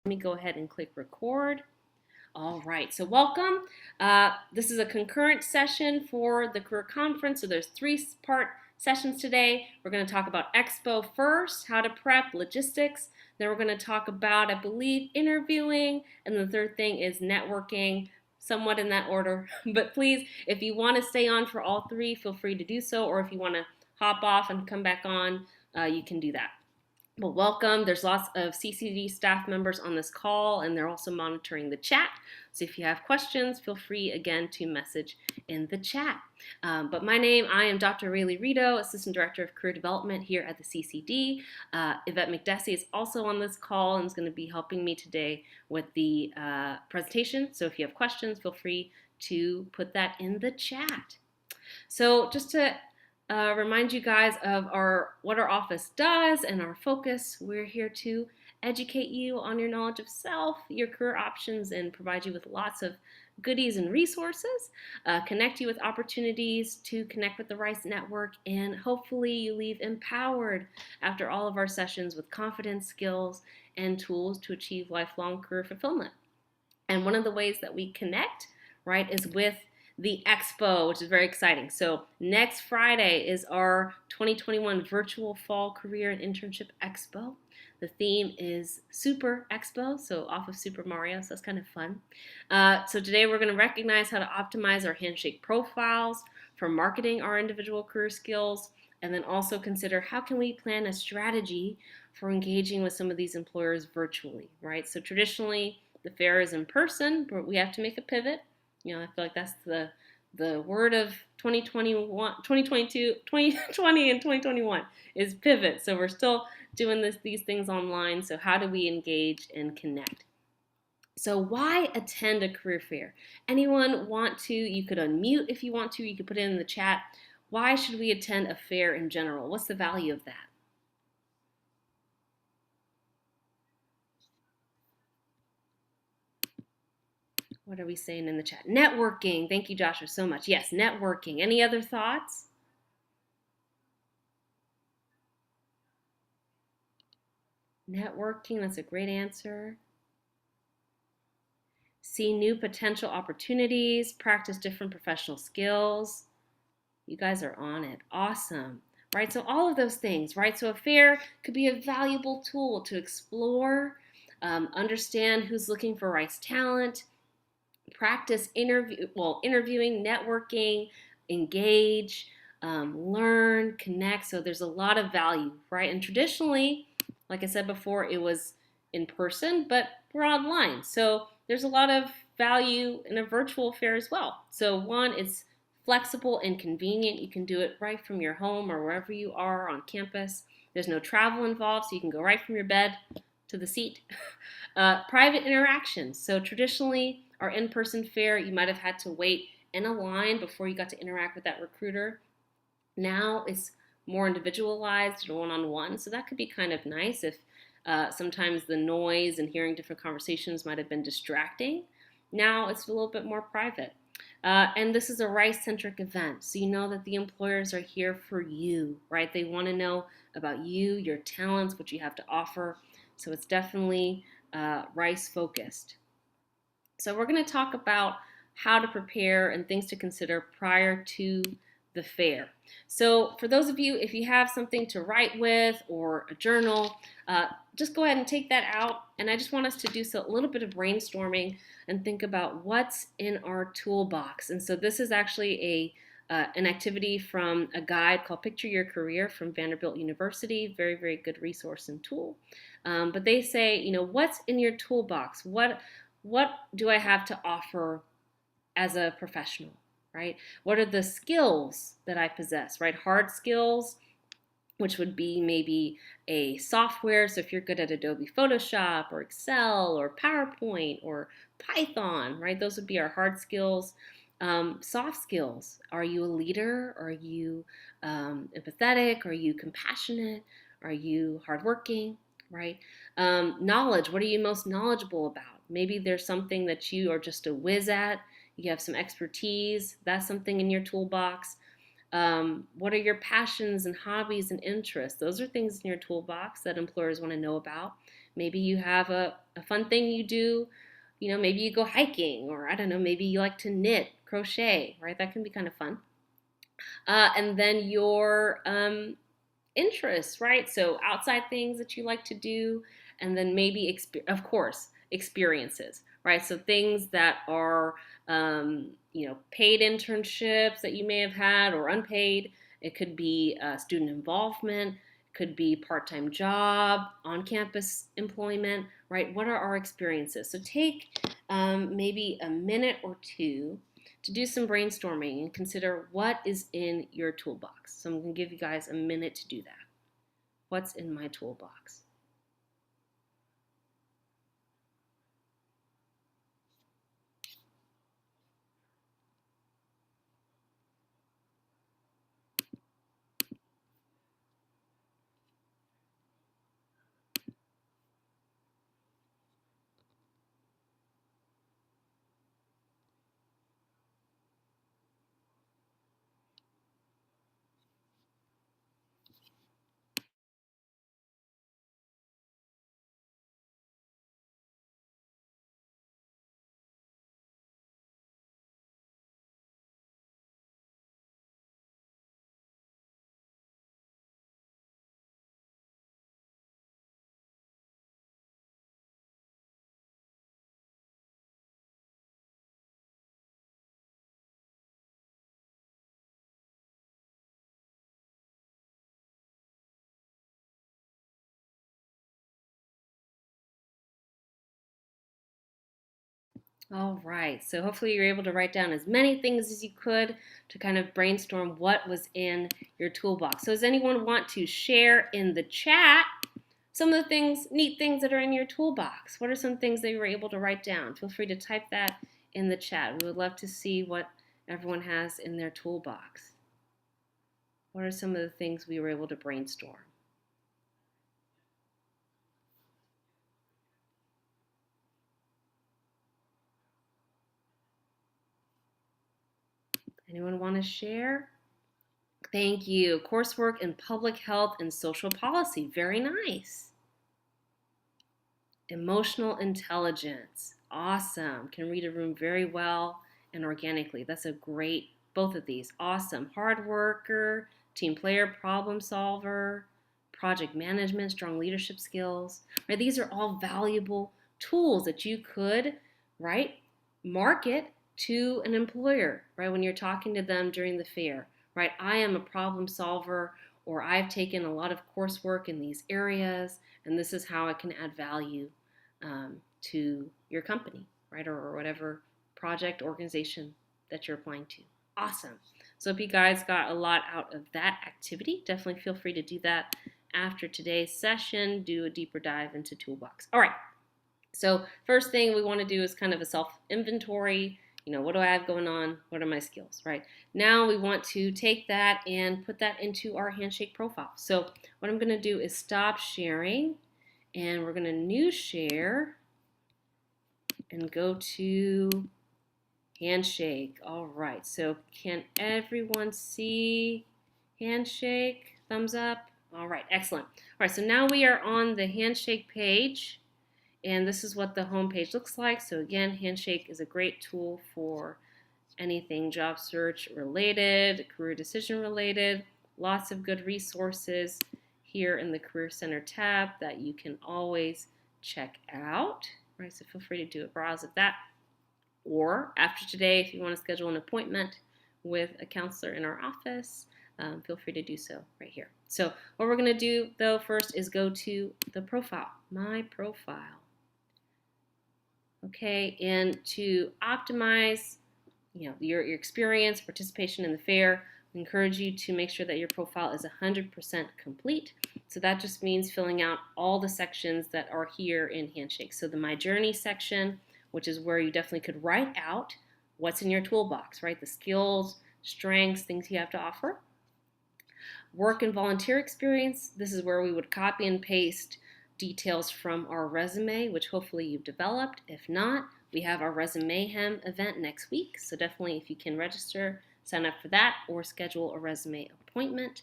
Let me go ahead and click record. All right, so welcome. This is a concurrent session for the career conference. So there's three-part sessions today. We're going to talk about Expo first, how to prep, logistics. Then we're going to talk about, I believe, interviewing. And the third thing is networking, somewhat in that order. But please, if you want to stay on for all three, feel free to do so. Or if you want to hop off and come back on, you can do that. Well, welcome. There's lots of CCD staff members on this call, and they're also monitoring the chat. So if you have questions, feel free again to message in the chat. But I am Dr. Rayleigh Rito, Assistant Director of Career Development here at the CCD. Yvette McDessie is also on this call and is going to be helping me today with the presentation. So if you have questions, feel free to put that in the chat. So just to remind you guys of what our office does and our focus. We're here to educate you on your knowledge of self, your career options, and provide you with lots of goodies and resources, connect you with opportunities to connect with the Rice Network, and hopefully you leave empowered after all of our sessions with confidence, skills, and tools to achieve lifelong career fulfillment. And one of the ways that we connect, right, is with the Expo, which is very exciting. So next Friday is our 2021 Virtual Fall Career and Internship Expo. The theme is Super Expo, so off of Super Mario, so that's kind of fun. So today we're going to recognize how to optimize our Handshake profiles for marketing our individual career skills, and then also consider how can we plan a strategy for engaging with some of these employers virtually, right? So traditionally, the fair is in person, but we have to make a pivot. I feel like that's the word of 2021, 2022, 2020 and 2021 is pivot. So we're still doing these things online. So how do we engage and connect? So why attend a career fair? Anyone want to? You could unmute if you want to. You could put it in the chat. Why should we attend a fair in general? What's the value of that? What are we saying in the chat? Networking. Thank you, Joshua, so much. Yes, networking. Any other thoughts? Networking, that's a great answer. See new potential opportunities, practice different professional skills. You guys are on it. Awesome. Right, so all of those things, right? So a fair could be a valuable tool to explore, understand who's looking for Rice talent, practice interviewing, networking, engage, learn, connect. So there's a lot of value, right? And traditionally, like I said before, it was in person, but we're online. So there's a lot of value in a virtual fair as well. So one, it's flexible and convenient. You can do it right from your home or wherever you are on campus. There's no travel involved, so you can go right from your bed to the seat. Private interactions. So traditionally, our in-person fair, you might have had to wait in a line before you got to interact with that recruiter. Now it's more individualized, one-on-one, so that could be kind of nice if sometimes the noise and hearing different conversations might have been distracting. Now it's a little bit more private. And this is a Rice-centric event, so you know that the employers are here for you, right? They want to know about you, your talents, what you have to offer. So it's definitely Rice-focused. So we're going to talk about how to prepare and things to consider prior to the fair. So for those of you, if you have something to write with or a journal, just go ahead and take that out. And I just want us to do a little bit of brainstorming and think about what's in our toolbox. And so this is actually an activity from a guide called Picture Your Career from Vanderbilt University. Very, very good resource and tool. But they say, what's in your toolbox? What do I have to offer as a professional, right? What are the skills that I possess, right? Hard skills, which would be maybe a software. So if you're good at Adobe Photoshop or Excel or PowerPoint or Python, right? Those would be our hard skills. Soft skills. Are you a leader? Are you empathetic? Are you compassionate? Are you hardworking, right? Knowledge. What are you most knowledgeable about? Maybe there's something that you are just a whiz at. You have some expertise. That's something in your toolbox. What are your passions and hobbies and interests? Those are things in your toolbox that employers want to know about. Maybe you have a fun thing you do. Maybe you go hiking, or I don't know, maybe you like to knit, crochet, right? That can be kind of fun. And then your interests, right? So outside things that you like to do, and then maybe, of course, experiences, right? So things that are, paid internships that you may have had or unpaid. It could be student involvement, could be part-time job, on-campus employment, right? What are our experiences? So take maybe a minute or two to do some brainstorming and consider what is in your toolbox. So I'm going to give you guys a minute to do that. What's in my toolbox? All right, so hopefully you're able to write down as many things as you could to kind of brainstorm what was in your toolbox. So does anyone want to share in the chat some of the neat things that are in your toolbox? What are some things that you were able to write down? Feel free to type that in the chat. We would love to see what everyone has in their toolbox. What are some of the things we were able to brainstorm? Anyone want to share? Thank you. Coursework in public health and social policy. Very nice. Emotional intelligence. Awesome. Can read a room very well and organically. That's a great, both of these. Awesome. Hard worker, team player, problem solver, project management, strong leadership skills. Right? These are all valuable tools that you could, right, market to an employer, right, when you're talking to them during the fair, right? I am a problem solver, or I've taken a lot of coursework in these areas, and this is how I can add value to your company, right, or whatever project organization that you're applying to. Awesome. So if you guys got a lot out of that activity, definitely feel free to do that after today's session. Do a deeper dive into Toolbox. All right. So first thing we want to do is kind of a self-inventory. What do I have going on? What are my skills, right? Now we want to take that and put that into our Handshake profile. So what I'm going to do is stop sharing, and we're going to new share and go to Handshake. All right, so can everyone see Handshake? Thumbs up. All right, excellent. All right, so now we are on the Handshake page, and this is what the home page looks like. So again, Handshake is a great tool for anything job search related, career decision related. Lots of good resources here in the Career Center tab that you can always check out. Right, so feel free to do a browse of that. Or after today, if you want to schedule an appointment with a counselor in our office, feel free to do so right here. So what we're going to do, though, first is go to the profile, my profile. Okay, and to optimize your experience, participation in the fair, we encourage you to make sure that your profile is 100% complete. So that just means filling out all the sections that are here in Handshake. So the My Journey section, which is where you definitely could write out what's in your toolbox, right? The skills, strengths, things you have to offer. Work and volunteer experience, this is where we would copy and paste details from our resume, which hopefully you've developed. If not, we have our Resume Mayhem event next week, so definitely if you can register, sign up for that or schedule a resume appointment.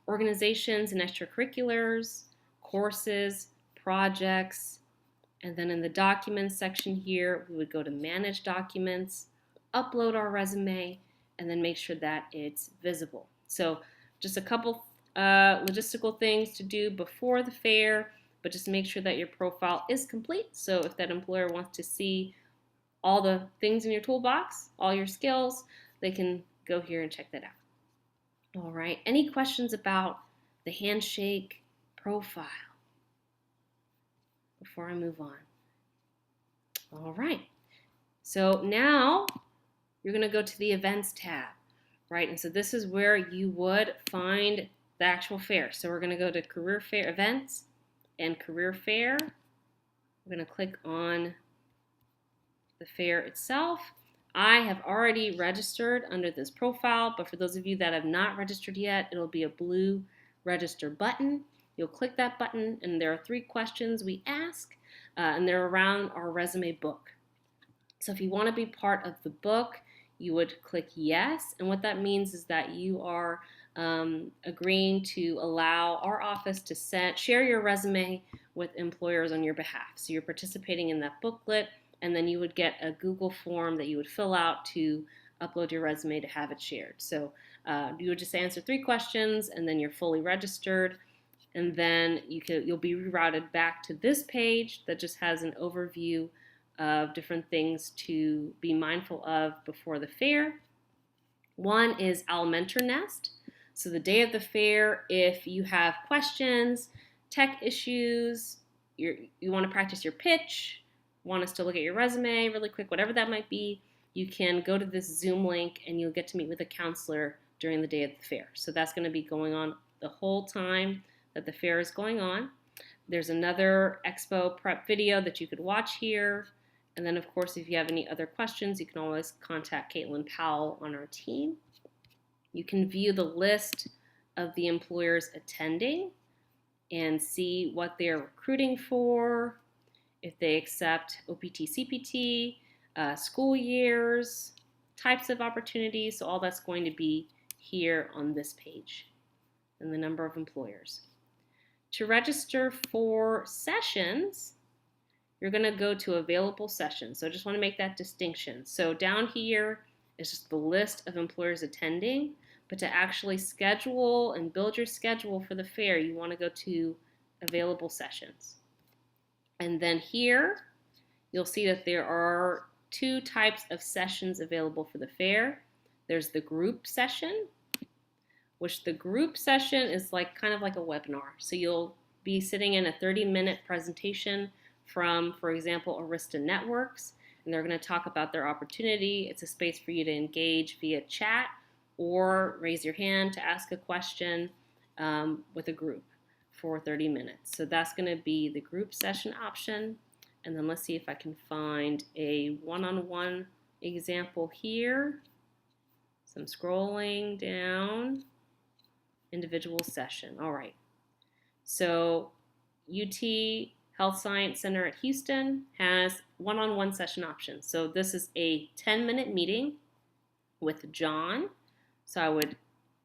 Organizations and extracurriculars, courses, projects, and then in the documents section here, we would go to manage documents, upload our resume, and then make sure that it's visible. So just a couple logistical things to do before the fair, but just make sure that your profile is complete. So if that employer wants to see all the things in your toolbox, all your skills, they can go here and check that out. All right, any questions about the Handshake profile before I move on? All right, so now you're going to go to the events tab, right? And so this is where you would find the actual fair. So we're going to go to career fair events and career fair. We're going to click on the fair itself. I have already registered under this profile, but for those of you that have not registered yet, it'll be a blue register button. You'll click that button, and there are 3 questions we ask, and they're around our resume book. So if you want to be part of the book, you would click yes, and what that means is that you are agreeing to allow our office to share your resume with employers on your behalf. So you're participating in that booklet, and then you would get a Google form that you would fill out to upload your resume to have it shared. So you would just answer 3 questions, and then you're fully registered, and then you'll be rerouted back to this page that just has an overview of different things to be mindful of before the fair. One is Alumni Nest. So the day of the fair, if you have questions, tech issues, you want to practice your pitch, want us to look at your resume really quick, whatever that might be, you can go to this Zoom link and you'll get to meet with a counselor during the day of the fair. So that's going to be going on the whole time that the fair is going on. There's another Expo prep video that you could watch here. And then, of course, if you have any other questions, you can always contact Caitlin Powell on our team. You can view the list of the employers attending and see what they're recruiting for, if they accept OPT, CPT, school years, types of opportunities. So all that's going to be here on this page, and the number of employers. To register for sessions, you're going to go to available sessions. So I just want to make that distinction. So down here is just the list of employers attending, but to actually schedule and build your schedule for the fair, you want to go to available sessions. And then here, you'll see that there are 2 types of sessions available for the fair. There's the group session, which the group session is kind of like a webinar. So you'll be sitting in a 30-minute presentation from, for example, Arista Networks, and they're going to talk about their opportunity. It's a space for you to engage via chat or raise your hand to ask a question with a group for 30 minutes. So that's going to be the group session option. And then let's see if I can find a one-on-one example here. So I'm scrolling down, individual session. All right. So UT Health Science Center at Houston has one-on-one session options. So this is a 10-minute meeting with John. So I would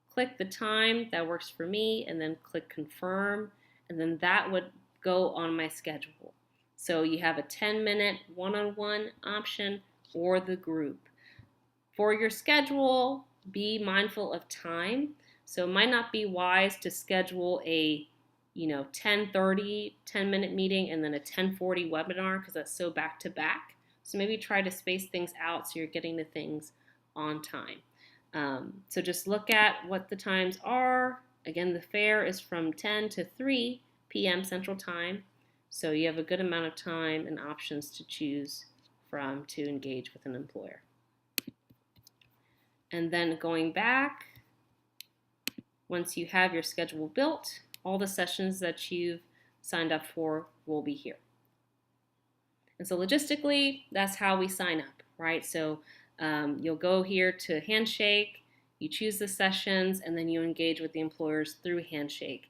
click the time that works for me and then click confirm, and then that would go on my schedule. So you have a 10-minute one-on-one option or the group. For your schedule, be mindful of time. So it might not be wise to schedule a 10:30 10-minute meeting and then a 10:40 webinar because that's so back to back. So maybe try to space things out so you're getting to things on time. So just look at what the times are. Again, the fair is from 10 to 3 p.m. Central Time. So you have a good amount of time and options to choose from to engage with an employer. And then going back, once you have your schedule built, all the sessions that you've signed up for will be here. And so logistically, that's how we sign up, right? So you'll go here to Handshake, you choose the sessions, and then you engage with the employers through Handshake.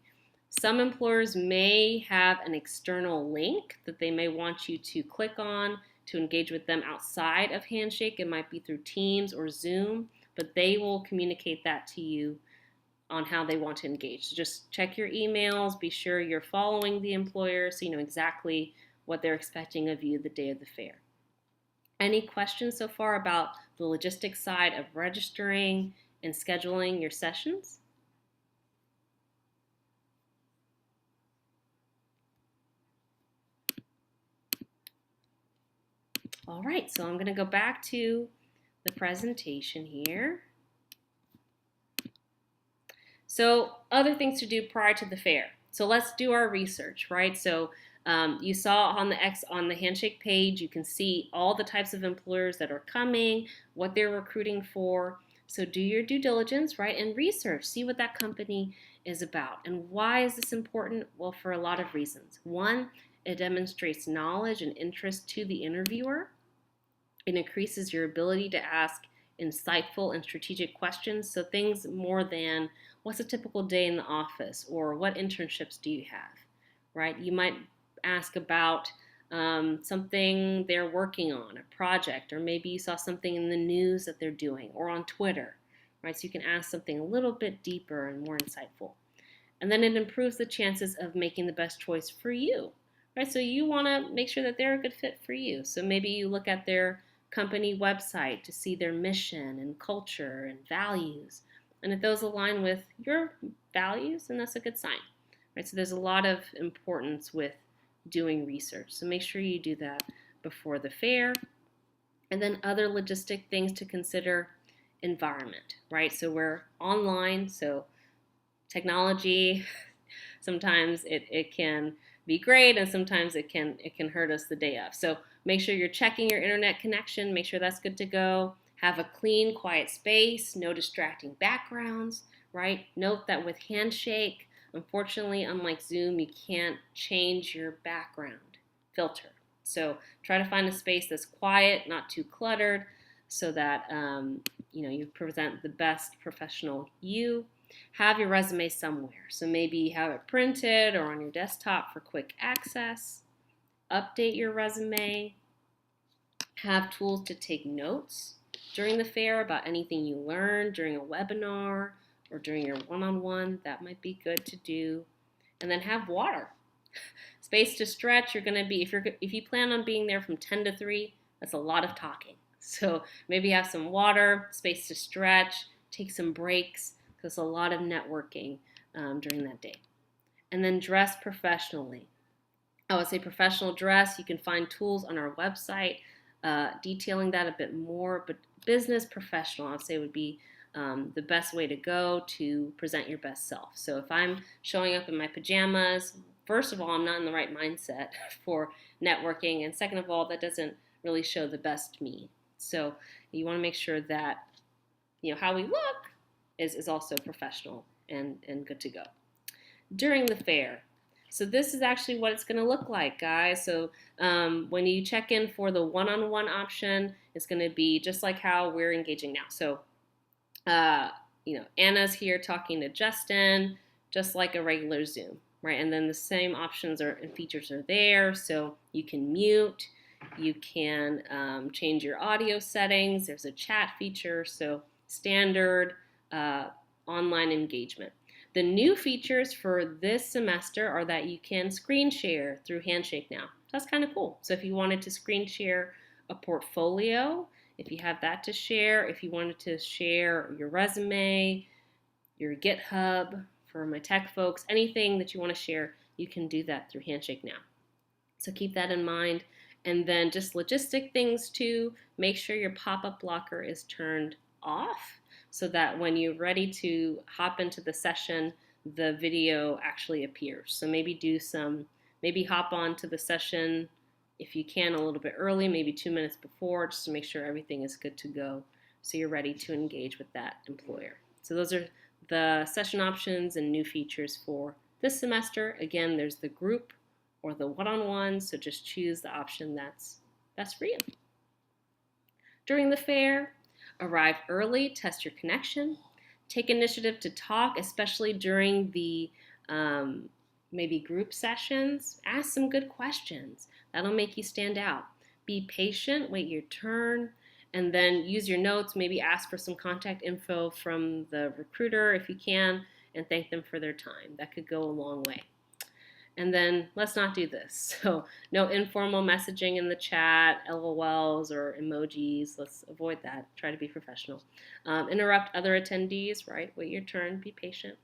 Some employers may have an external link that they may want you to click on to engage with them outside of Handshake. It might be through Teams or Zoom, but they will communicate that to you on how they want to engage. So just check your emails, be sure you're following the employer so you know exactly what they're expecting of you the day of the fair. Any questions so far about the logistics side of registering and scheduling your sessions? All right, so I'm going to go back to the presentation here. So other things to do prior to the fair. So let's do our research, right? So you saw on the Handshake page, you can see all the types of employers that are coming, what they're recruiting for. So do your due diligence, right? And research, see what that company is about. And why is this important? Well, for a lot of reasons. One, it demonstrates knowledge and interest to the interviewer. It increases your ability to ask insightful and strategic questions. So things more than what's a typical day in the office or what internships do you have, right? You might ask about something they're working on, a project, or maybe you saw something in the news that they're doing or on Twitter, right? So you can ask something a little bit deeper and more insightful. And then it improves the chances of making the best choice for you, right? So you want to make sure that they're a good fit for you. So maybe you look at their company website to see their mission and culture and values. And if those align with your values, then that's a good sign, right? So there's a lot of importance with doing research. So make sure you do that before the fair. And then other logistic things to consider: environment, right? So we're online, so technology, sometimes it can be great and sometimes it can hurt us the day of. So make sure you're checking your internet connection, make sure that's good to go. Have a clean, quiet space, no distracting backgrounds, right? Note that with Handshake, unfortunately, unlike Zoom, you can't change your background filter. So try to find a space that's quiet, not too cluttered, so that you present the best professional you. Have your resume somewhere. So maybe have it printed or on your desktop for quick access. Update your resume. Have tools to take notes during the fair about anything you learned during a webinar or during your one-on-one. That might be good to do. And then have water. Space to stretch. You're going to be, if you plan on being there from 10 to 3, that's a lot of talking. So maybe have some water, space to stretch, take some breaks. There's a lot of networking during that day. And then dress professionally. I would say professional dress. You can find tools on our website detailing that a bit more. But business professional, I would say, would be the best way to go to present your best self. So if I'm showing up in my pajamas, first of all, I'm not in the right mindset for networking. And second of all, that doesn't really show the best me. So you want to make sure that how we look is also professional and good to go. During the fair, so this is actually what it's going to look like, guys. So when you check in for the one-on-one option, it's going to be just like how we're engaging now. So Anna's here talking to Justin, just like a regular Zoom, right? And then the same options and features are there. So you can mute, you can change your audio settings. There's a chat feature. So standard online engagement. The new features for this semester are that you can screen share through Handshake now. That's kind of cool. So if you wanted to screen share a portfolio, if you have that to share, if you wanted to share your resume, your GitHub, for my tech folks, anything that you want to share, you can do that through Handshake now. So keep that in mind. And then just logistic things too, make sure your pop-up blocker is turned off, so that when you're ready to hop into the session, the video actually appears. So maybe hop on to the session if you can a little bit early, maybe 2 minutes before, just to make sure everything is good to go so you're ready to engage with that employer. So those are the session options and new features for this semester. Again, there's the group or the one-on-one, so just choose the option that's best for you. During the fair, arrive early, test your connection, take initiative to talk, especially during the maybe group sessions. Ask some good questions. That'll make you stand out. Be patient, wait your turn, and then use your notes. Maybe ask for some contact info from the recruiter if you can, and thank them for their time. That could go a long way. And then let's not do this. So no informal messaging in the chat, LOLs or emojis. Let's avoid that. Try to be professional. Interrupt other attendees, right? Wait your turn, be patient.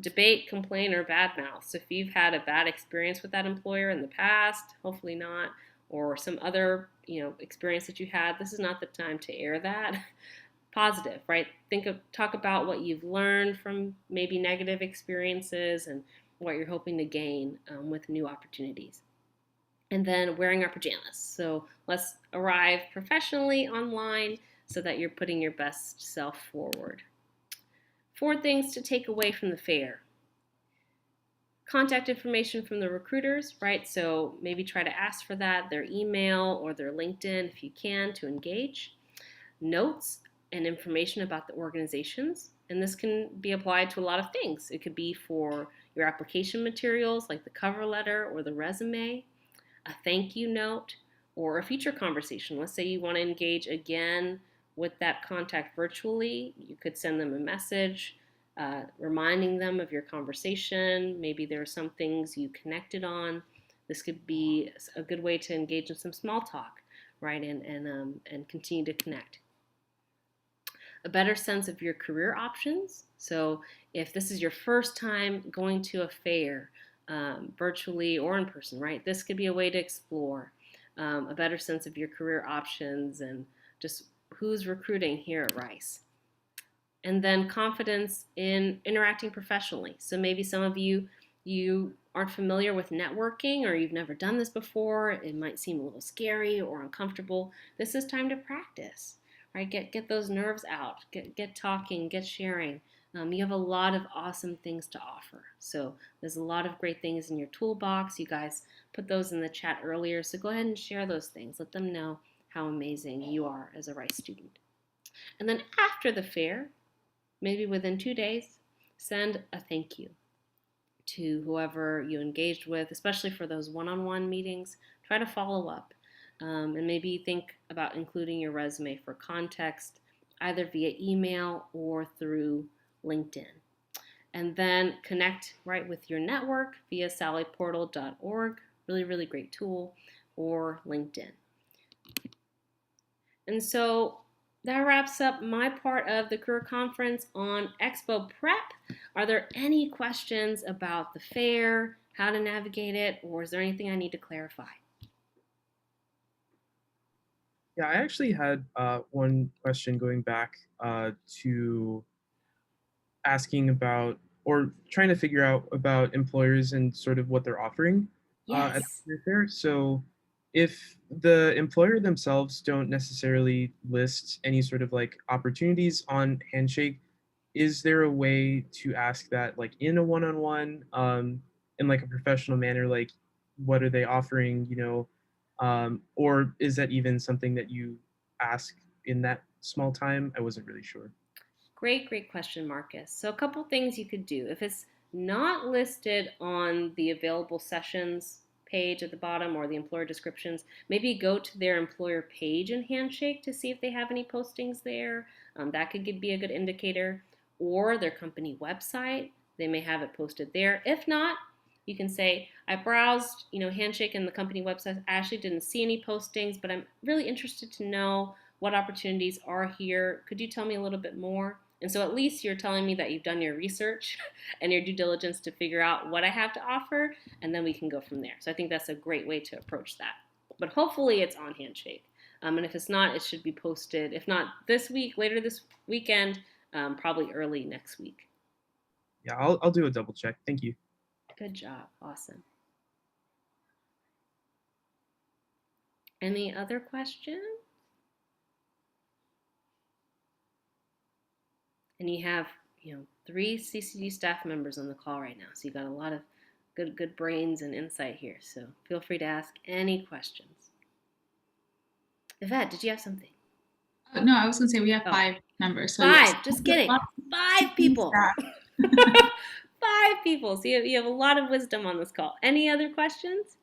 Debate, complain, or badmouth. So if you've had a bad experience with that employer in the past, hopefully not, or some other experience that you had, this is not the time to air that. Positive, right? Talk about what you've learned from maybe negative experiences and what you're hoping to gain with new opportunities. And then wearing our pajamas. So let's arrive professionally online so that you're putting your best self forward. 4 things to take away from the fair. Contact information from the recruiters, right? So maybe try to ask for that, their email or their LinkedIn if you can, to engage. Notes and information about the organizations. And this can be applied to a lot of things. It could be for your application materials like the cover letter or the resume, a thank you note, or a future conversation. Let's say you want to engage again with that contact virtually. You could send them a message reminding them of your conversation. Maybe there are some things you connected on. This could be a good way to engage in some small talk, right, and continue to connect. A better sense of your career options. So if this is your first time going to a fair, virtually or in person, right, this could be a way to explore a better sense of your career options and just who's recruiting here at Rice. And then confidence in interacting professionally. So maybe some of you aren't familiar with networking or you've never done this before. It might seem a little scary or uncomfortable. This is time to practice. Right? Get those nerves out. Get talking. Get sharing. You have a lot of awesome things to offer. So there's a lot of great things in your toolbox. You guys put those in the chat earlier. So go ahead and share those things. Let them know how amazing you are as a Rice student. And then after the fair, maybe within 2 days, send a thank you to whoever you engaged with, especially for those one-on-one meetings. Try to follow up. And maybe think about including your resume for context, either via email or through LinkedIn. And then connect right with your network via sallyportal.org, really, really great tool, or LinkedIn. And so that wraps up my part of the career conference on Expo Prep. Are there any questions about the fair, how to navigate it, or is there anything I need to clarify? Yeah, I actually had one question going back to asking about or trying to figure out about employers and sort of what they're offering at Yes. the fair. So, if the employer themselves don't necessarily list any sort of like opportunities on Handshake, is there a way to ask that like in a one-on-one, in like a professional manner, like what are they offering, or is that even something that you ask in that small time? I wasn't really sure. Great question, Marcus. So a couple things you could do. If it's not listed on the available sessions page at the bottom or the employer descriptions, maybe go to their employer page in Handshake to see if they have any postings there. That could be a good indicator. Or their company website. They may have it posted there. If not, you can say, I browsed, Handshake and the company website. I actually didn't see any postings, but I'm really interested to know what opportunities are here. Could you tell me a little bit more? And so at least you're telling me that you've done your research and your due diligence to figure out what I have to offer, and then we can go from there. So I think that's a great way to approach that. But hopefully it's on Handshake. And if it's not, it should be posted, if not this week, later this weekend, probably early next week. Yeah, I'll do a double check. Thank you. Good job. Awesome. Any other questions? And you have, 3 CCD staff members on the call right now. So you got a lot of good brains and insight here. So feel free to ask any questions. Yvette, did you have something? No, I was going to say we have Oh. 5 members. So 5, yes. just kidding. 5 people. 5 people. So you have a lot of wisdom on this call. Any other questions?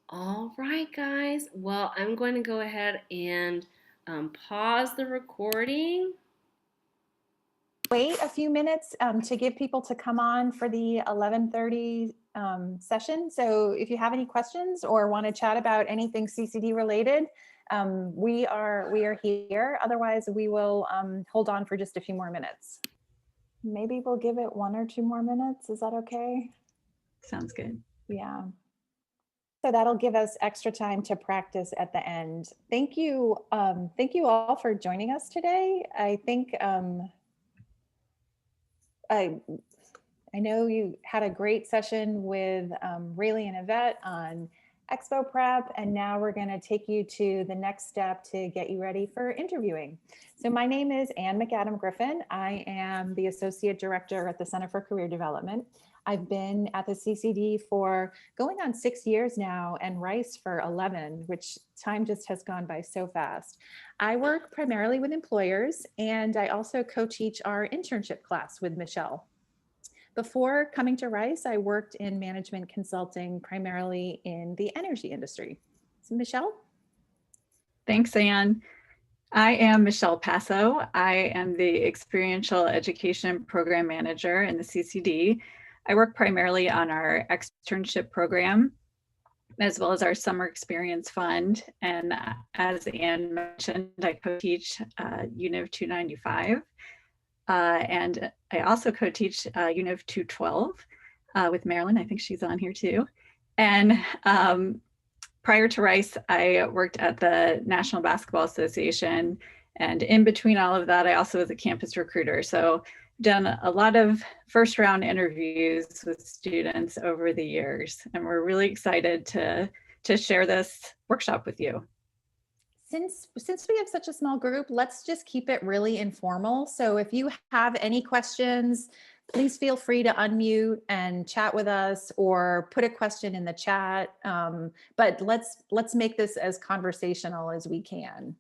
All right, guys. Well, I'm going to go ahead and pause the recording. wait a few minutes to give people to come on for the 11:30 session. So if you have any questions or want to chat about anything CCD related, we are here. Otherwise, we will hold on for just a few more minutes. Maybe we'll give it 1 or 2 more minutes. Is that okay? Sounds good. Yeah. So that'll give us extra time to practice at the end. Thank you all for joining us today. I think I know you had a great session with Rayleigh and Yvette on Expo prep, and now we're going to take you to the next step to get you ready for interviewing. So my name is Ann McAdam Griffin. I am the Associate Director at the Center for Career Development. I've been at the CCD for going on 6 years now and Rice for 11, which time just has gone by so fast. I work primarily with employers, and I also co-teach our internship class with Michelle. Before coming to Rice, I worked in management consulting, primarily in the energy industry. So Michelle? Thanks, Anne. I am Michelle Passo. I am the Experiential Education Program Manager in the CCD. I work primarily on our externship program, as well as our Summer Experience Fund. And as Anne mentioned, I co-teach UNIV 295. And I also co-teach UNIV 212 with Marilyn. I think she's on here too. And prior to Rice, I worked at the National Basketball Association. And in between all of that, I also was a campus recruiter. So done a lot of first round interviews with students over the years. And we're really excited to share this workshop with you. Since we have such a small group, let's just keep it really informal. So if you have any questions, please feel free to unmute and chat with us or put a question in the chat. But let's make this as conversational as we can.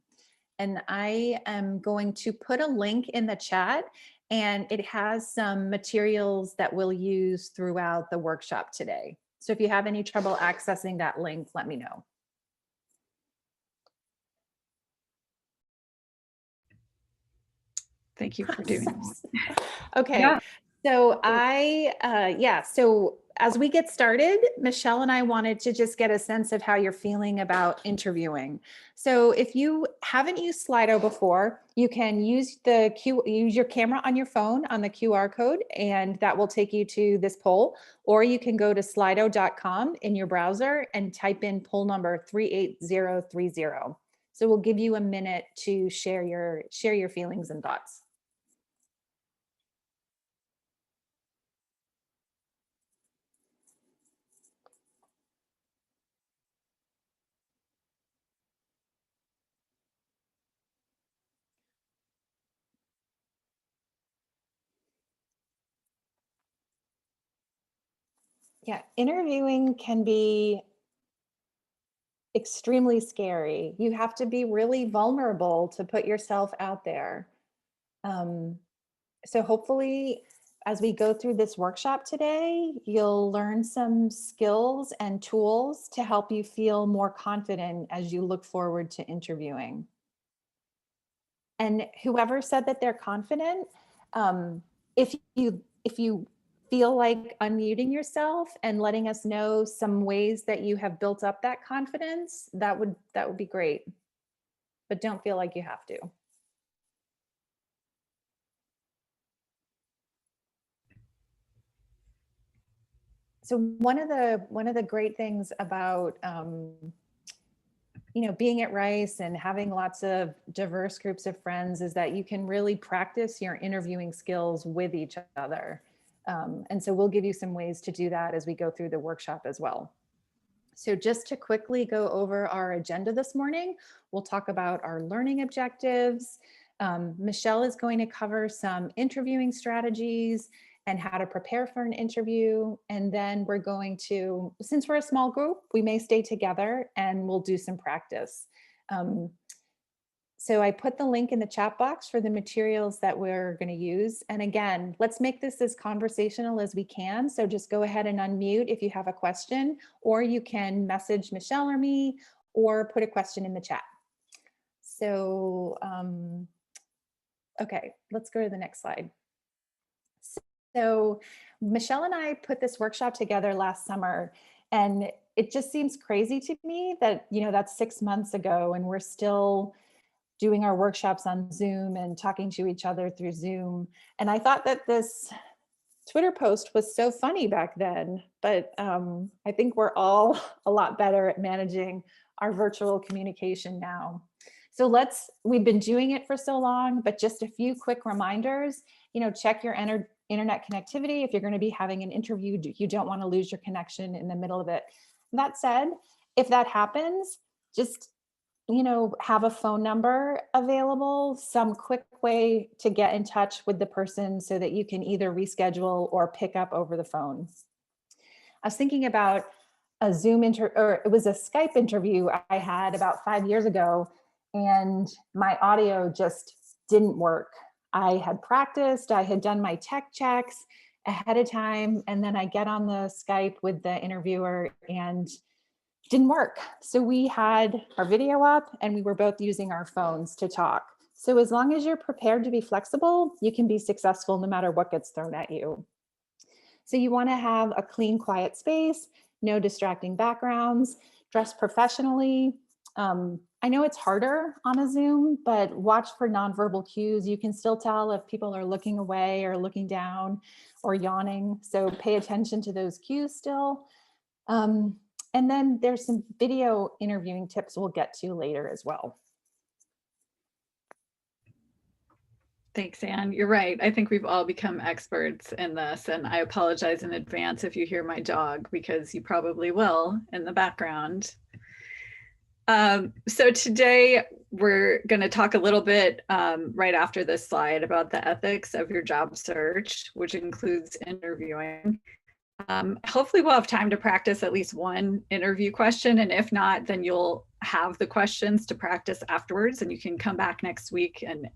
And I am going to put a link in the chat, and it has some materials that we'll use throughout the workshop today. So if you have any trouble accessing that link, let me know. Thank you for doing this. Okay, Yeah. so so as we get started, Michelle and I wanted to just get a sense of how you're feeling about interviewing. So if you haven't used Slido before, you can use use your camera on your phone on the QR code, and that will take you to this poll, or you can go to slido.com in your browser and type in poll number 38030. So we'll give you a minute to share your feelings and thoughts. Yeah, interviewing can be extremely scary. You have to be really vulnerable to put yourself out there. So hopefully, as we go through this workshop today, you'll learn some skills and tools to help you feel more confident as you look forward to interviewing. And whoever said that they're confident, if you feel like unmuting yourself and letting us know some ways that you have built up that confidence, that would be great. But don't feel like you have to. So one of the great things about being at Rice and having lots of diverse groups of friends is that you can really practice your interviewing skills with each other. And so we'll give you some ways to do that as we go through the workshop as well. So just to quickly go over our agenda this morning, we'll talk about our learning objectives. Michelle is going to cover some interviewing strategies and how to prepare for an interview. And then we're going to, since we're a small group, we may stay together and we'll do some practice. So I put the link in the chat box for the materials that we're going to use. And again, let's make this as conversational as we can. So just go ahead and unmute if you have a question, or you can message Michelle or me, or put a question in the chat. So, okay, let's go to the next slide. So Michelle and I put this workshop together last summer, and it just seems crazy to me that, that's 6 months ago and we're still doing our workshops on Zoom and talking to each other through Zoom. And I thought that this Twitter post was so funny back then, but I think we're all a lot better at managing our virtual communication now. So we've been doing it for so long, but just a few quick reminders, check your internet connectivity. If you're going to be having an interview, you don't want to lose your connection in the middle of it. That said, if that happens, just have a phone number available, some quick way to get in touch with the person so that you can either reschedule or pick up over the phone. I was thinking about a or it was a Skype interview I had about 5 years ago, and my audio just didn't work. I had practiced, I had done my tech checks ahead of time, and then I get on the Skype with the interviewer and didn't work. So we had our video up and we were both using our phones to talk. So as long as you're prepared to be flexible, you can be successful no matter what gets thrown at you. So you want to have a clean, quiet space, no distracting backgrounds, dress professionally. I know it's harder on a Zoom, but watch for nonverbal cues. You can still tell if people are looking away or looking down or yawning. So pay attention to those cues still. And then there's some video interviewing tips we'll get to later as well. Thanks, Anne. You're right. I think we've all become experts in this, and I apologize in advance if you hear my dog, because you probably will in the background. So today we're going to talk a little bit right after this slide about the ethics of your job search, which includes interviewing. Hopefully we'll have time to practice at least one interview question, and if not, then you'll have the questions to practice afterwards, and you can come back next week and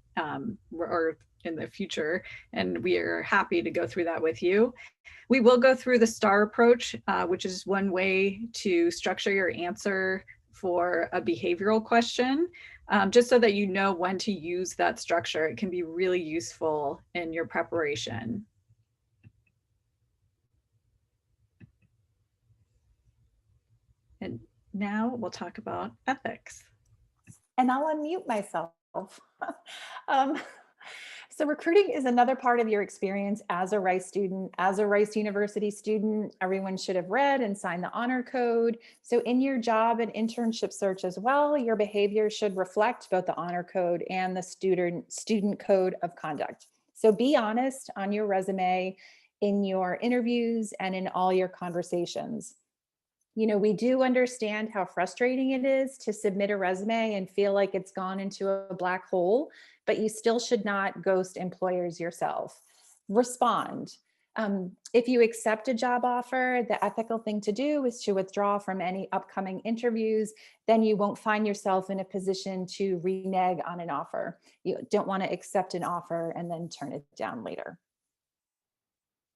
or in the future, and we are happy to go through that with you. We will go through the STARR approach, which is one way to structure your answer for a behavioral question, just so that you know when to use that structure. It can be really useful in your preparation. And now we'll talk about ethics. And I'll unmute myself. So recruiting is another part of your experience as a Rice student. As a Rice University student, everyone should have read and signed the honor code. So in your job and internship search as well, your behavior should reflect both the honor code and the student code of conduct. So be honest on your resume, in your interviews, and in all your conversations. We do understand how frustrating it is to submit a resume and feel like it's gone into a black hole, but you still should not ghost employers yourself. Respond. If you accept a job offer, the ethical thing to do is to withdraw from any upcoming interviews. Then you won't find yourself in a position to renege on an offer. You don't want to accept an offer and then turn it down later.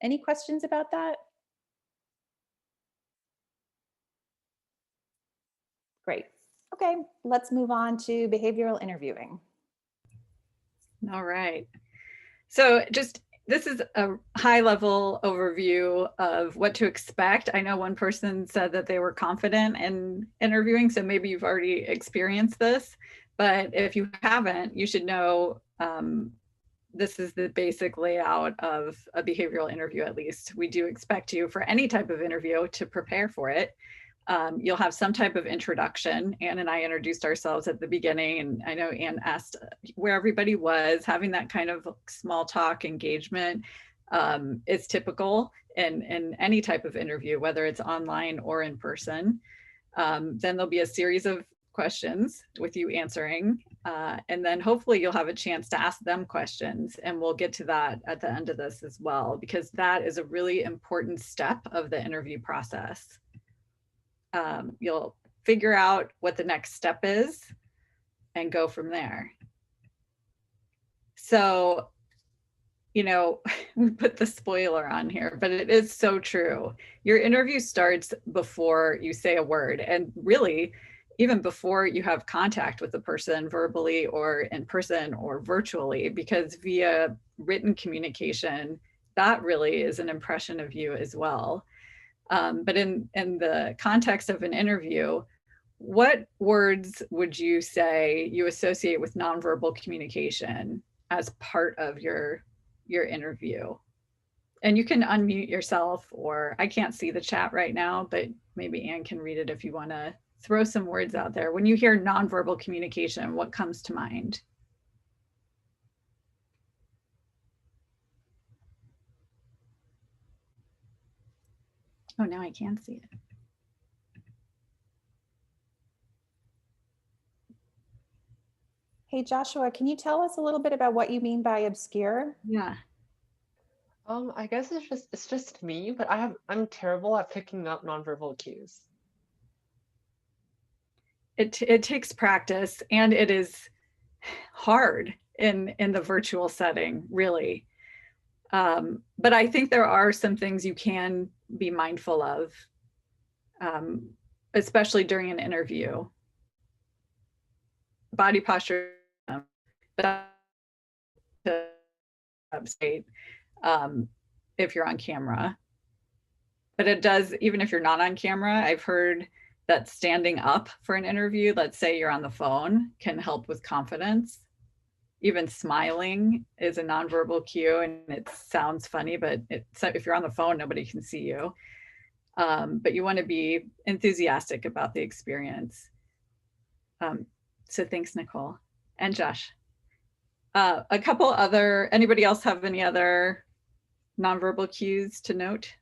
Any questions about that? Great. Okay, let's move on to behavioral interviewing. All right. So this is a high level overview of what to expect. I know one person said that they were confident in interviewing, so maybe you've already experienced this, but if you haven't, you should know this is the basic layout of a behavioral interview. At least we do expect you, for any type of interview, to prepare for it. You'll have some type of introduction. Anne and I introduced ourselves at the beginning, and I know Anne asked where everybody was. Having that kind of small talk engagement is typical in any type of interview, whether it's online or in person. Then there'll be a series of questions with you answering, and then hopefully you'll have a chance to ask them questions, and we'll get to that at the end of this as well, because that is a really important step of the interview process. You'll figure out what the next step is and go from there. So, we put the spoiler on here, but it is so true. Your interview starts before you say a word, and really even before you have contact with the person verbally or in person or virtually, because via written communication, that really is an impression of you as well. But in the context of an interview, what words would you say you associate with nonverbal communication as part of your interview? And you can unmute yourself, or I can't see the chat right now, but maybe Anne can read it if you want to throw some words out there. When you hear nonverbal communication, what comes to mind? Oh, now I can see it. Hey, Joshua, can you tell us a little bit about what you mean by obscure? Yeah. I guess it's just me, but I'm terrible at picking up nonverbal cues. It takes practice, and it is hard in the virtual setting, really. But I think there are some things you can be mindful of, especially during an interview. Body posture, but state if you're on camera. But it does, even if you're not on camera, I've heard that standing up for an interview, let's say you're on the phone, can help with confidence. Even smiling is a nonverbal cue, and it sounds funny, but if you're on the phone, nobody can see you. But you want to be enthusiastic about the experience. So thanks, Nicole and Josh. A couple other, anybody else have any other nonverbal cues to note?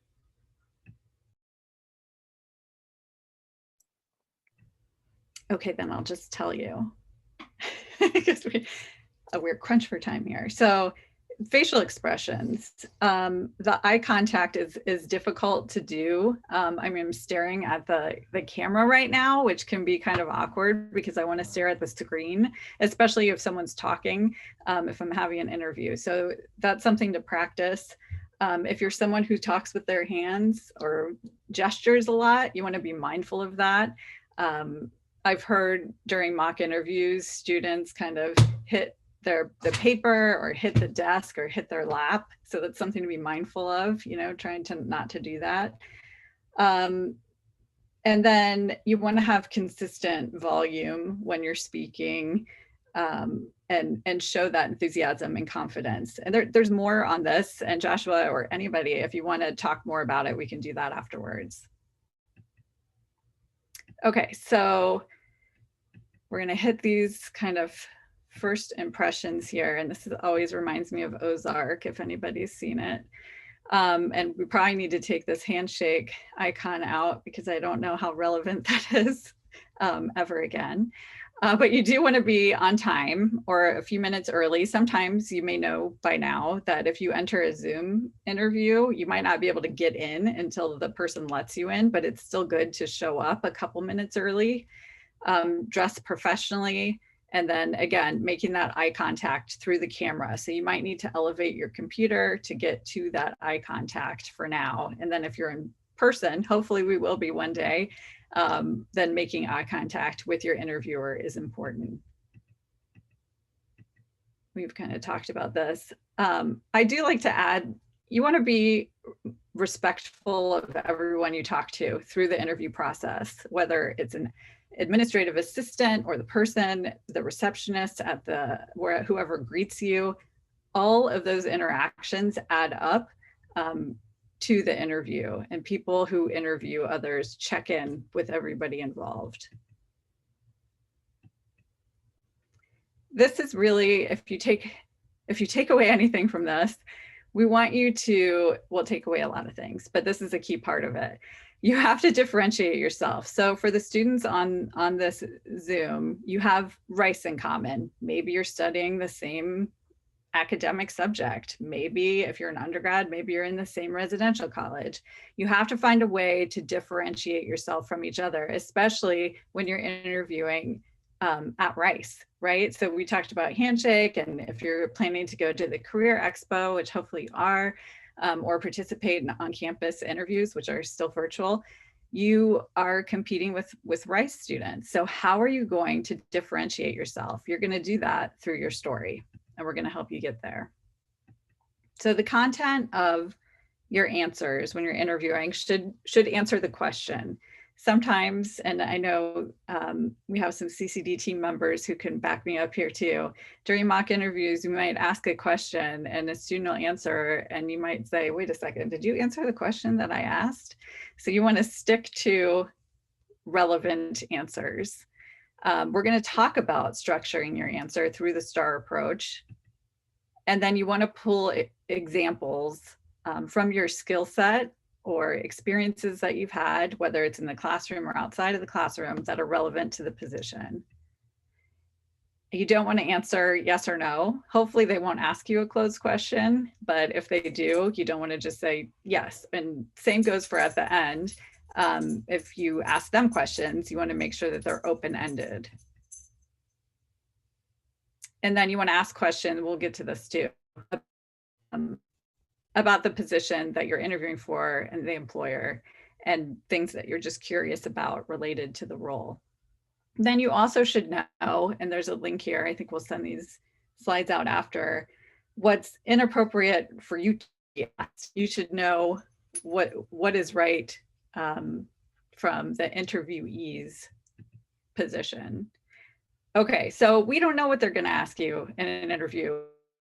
Okay, then I'll just tell you. Because we're crunched for time here. So facial expressions, the eye contact is difficult to do. I mean, I'm staring at the camera right now, which can be kind of awkward because I want to stare at the screen, especially if someone's talking, if I'm having an interview. So that's something to practice. If you're someone who talks with their hands or gestures a lot, you want to be mindful of that. I've heard during mock interviews, students kind of hit the paper or hit the desk or hit their lap. So that's something to be mindful of, trying to not to do that. And then you want to have consistent volume when you're speaking, and show that enthusiasm and confidence. And there's more on this, and Joshua or anybody, if you want to talk more about it, we can do that afterwards. Okay, so we're going to hit these kind of first impressions here, and this always reminds me of Ozark, if anybody's seen it. And we probably need to take this handshake icon out because I don't know how relevant that is ever again. But you do want to be on time or a few minutes early. Sometimes you may know by now that if you enter a Zoom interview, you might not be able to get in until the person lets you in, but it's still good to show up a couple minutes early, dress professionally, and then again, making that eye contact through the camera. So you might need to elevate your computer to get to that eye contact for now. And then if you're in person, hopefully we will be one day, then making eye contact with your interviewer is important. We've kind of talked about this. I do like to add, you want to be respectful of everyone you talk to through the interview process, whether it's an administrative assistant or the person, the receptionist at whoever greets you. All of those interactions add up to the interview, and people who interview others check in with everybody involved. This is really, if you take away anything from this, we want you to, we'll take away a lot of things, but this is a key part of it. You have to differentiate yourself. So for the students on this Zoom, you have rice in common. Maybe you're studying the same academic subject. Maybe if you're an undergrad, maybe you're in the same residential college. You have to find a way to differentiate yourself from each other, especially when you're interviewing at Rice, right? So we talked about Handshake, and if you're planning to go to the Career Expo, which hopefully you are, or participate in on-campus interviews, which are still virtual, you are competing with Rice students. So how are you going to differentiate yourself? You're going to do that through your story, and we're going to help you get there. So the content of your answers when you're interviewing should answer the question. Sometimes, and I know we have some CCD team members who can back me up here too. During mock interviews, you might ask a question and a student will answer, and you might say, wait a second, did you answer the question that I asked? So you want to stick to relevant answers. We're going to talk about structuring your answer through the STARR approach. And then you want to pull examples from your skill set or experiences that you've had, whether it's in the classroom or outside of the classroom, that are relevant to the position. You don't want to answer yes or no. Hopefully they won't ask you a closed question, but if they do, you don't want to just say yes. And same goes for at the end. If you ask them questions, you want to make sure that they're open-ended. And then you want to ask questions, we'll get to this too, about the position that you're interviewing for and the employer, and things that you're just curious about related to the role. Then you also should know, and there's a link here, I think we'll send these slides out after, what's inappropriate for you to be asked. You should know what is right from the interviewee's position. Okay, so we don't know what they're going to ask you in an interview.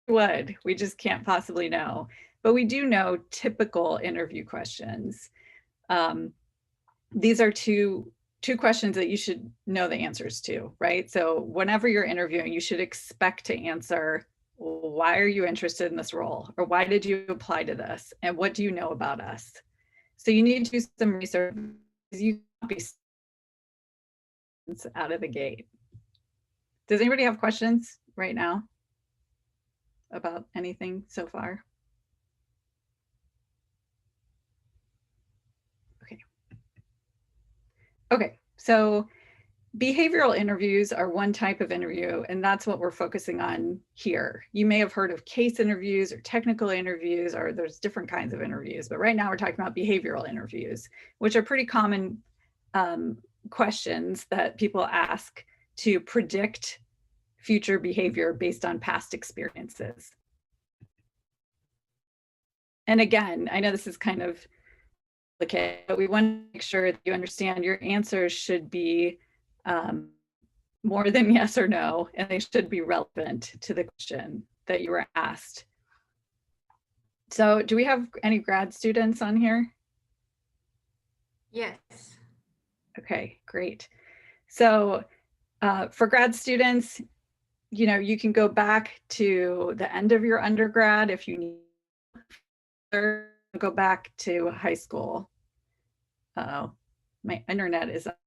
We just can't possibly know. But we do know typical interview questions. These are two questions that you should know the answers to, right? So whenever you're interviewing, you should expect to answer, why are you interested in this role? Or why did you apply to this? And what do you know about us? So you need to do some research. You can't be out of the gate. Does anybody have questions right now about anything so far? Okay, so behavioral interviews are one type of interview, and that's what we're focusing on here. You may have heard of case interviews or technical interviews, or there's different kinds of interviews, but right now we're talking about behavioral interviews, which are pretty common questions that people ask to predict future behavior based on past experiences. And again, I know this is kind of complicated, but we want to make sure that you understand your answers should be more than yes or no, and they should be relevant to the question that you were asked. So do we have any grad students on here? Yes. Okay, great. So for grad students, you know, you can go back to the end of your undergrad if you need, or go back to high school. Uh-oh, my internet is up.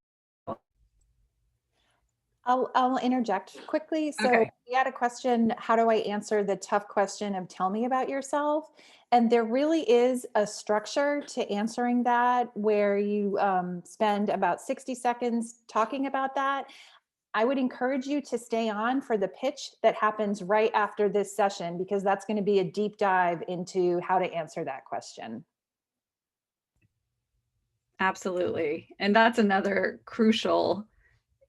I'll interject quickly. So Okay. we had a question, how do I answer the tough question of tell me about yourself? And there really is a structure to answering that where you spend about 60 seconds talking about that. I would encourage you to stay on for the pitch that happens right after this session, because that's going to be a deep dive into how to answer that question. Absolutely. And that's another crucial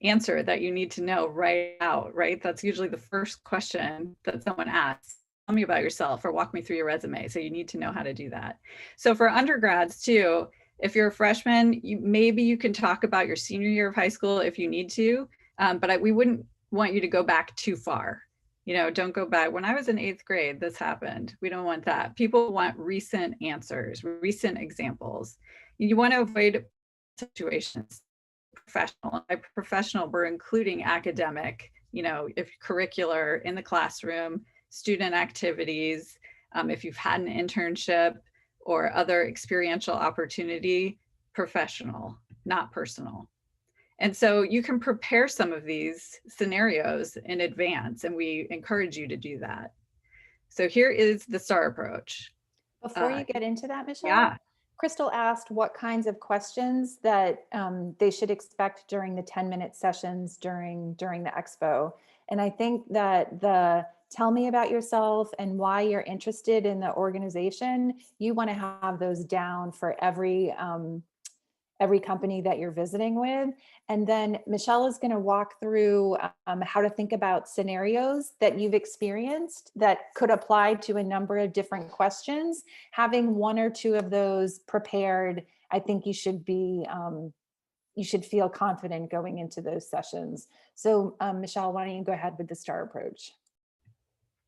answer that you need to know right out, right? That's usually the first question that someone asks. Tell me about yourself or walk me through your resume. So you need to know how to do that. So for undergrads too, if you're a freshman, maybe you can talk about your senior year of high school if you need to, but we wouldn't want you to go back too far. You know, don't go back. When I was in 8th grade, this happened. We don't want that. People want recent answers, recent examples. You want to avoid situations. Professional. By professional, we're including academic, you know, if curricular, in the classroom, student activities, if you've had an internship or other experiential opportunity, professional, not personal. And so you can prepare some of these scenarios in advance, and we encourage you to do that. So here is the STARR approach. Before you get into that, Michelle, Yeah. Crystal asked what kinds of questions that they should expect during the 10-minute sessions during the expo. And I think that the tell me about yourself and why you're interested in the organization, you want to have those down for every every company that you're visiting with. And then Michelle is going to walk through how to think about scenarios that you've experienced that could apply to a number of different questions. Having one or two of those prepared, I think you should feel confident going into those sessions. So Michelle, why don't you go ahead with the STAR approach?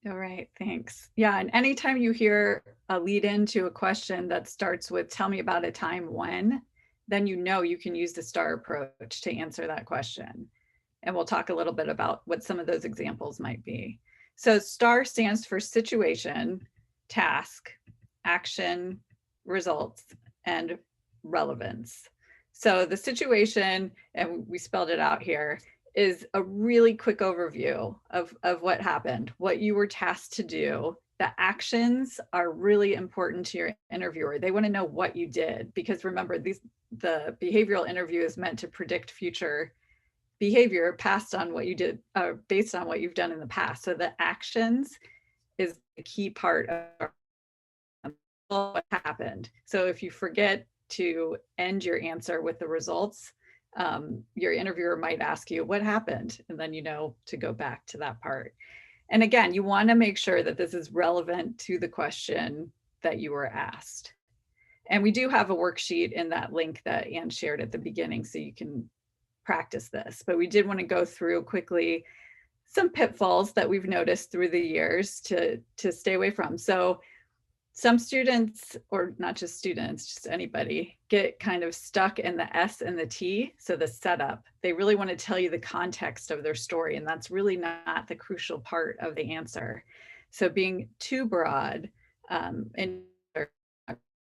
All right, thanks. Yeah, and anytime you hear a lead into a question that starts with "tell me about a time when," then you know you can use the STAR approach to answer that question. And we'll talk a little bit about what some of those examples might be. So STAR stands for situation, task, action, results, and relevance. So the situation, and we spelled it out here, is a really quick overview of what happened, what you were tasked to do. The actions are really important to your interviewer. They want to know what you did, because remember, the behavioral interview is meant to predict future behavior based on what you did, based on what you've done in the past. So the actions is the key part of what happened. So if you forget to end your answer with the results, your interviewer might ask you what happened, and then you know to go back to that part. And again, you want to make sure that this is relevant to the question that you were asked. And we do have a worksheet in that link that Anne shared at the beginning, so you can practice this. But we did want to go through quickly some pitfalls that we've noticed through the years to stay away from. So some students, or not just students, just anybody, get kind of stuck in the S and the T, so the setup. They really want to tell you the context of their story, and that's really not the crucial part of the answer. So being too broad and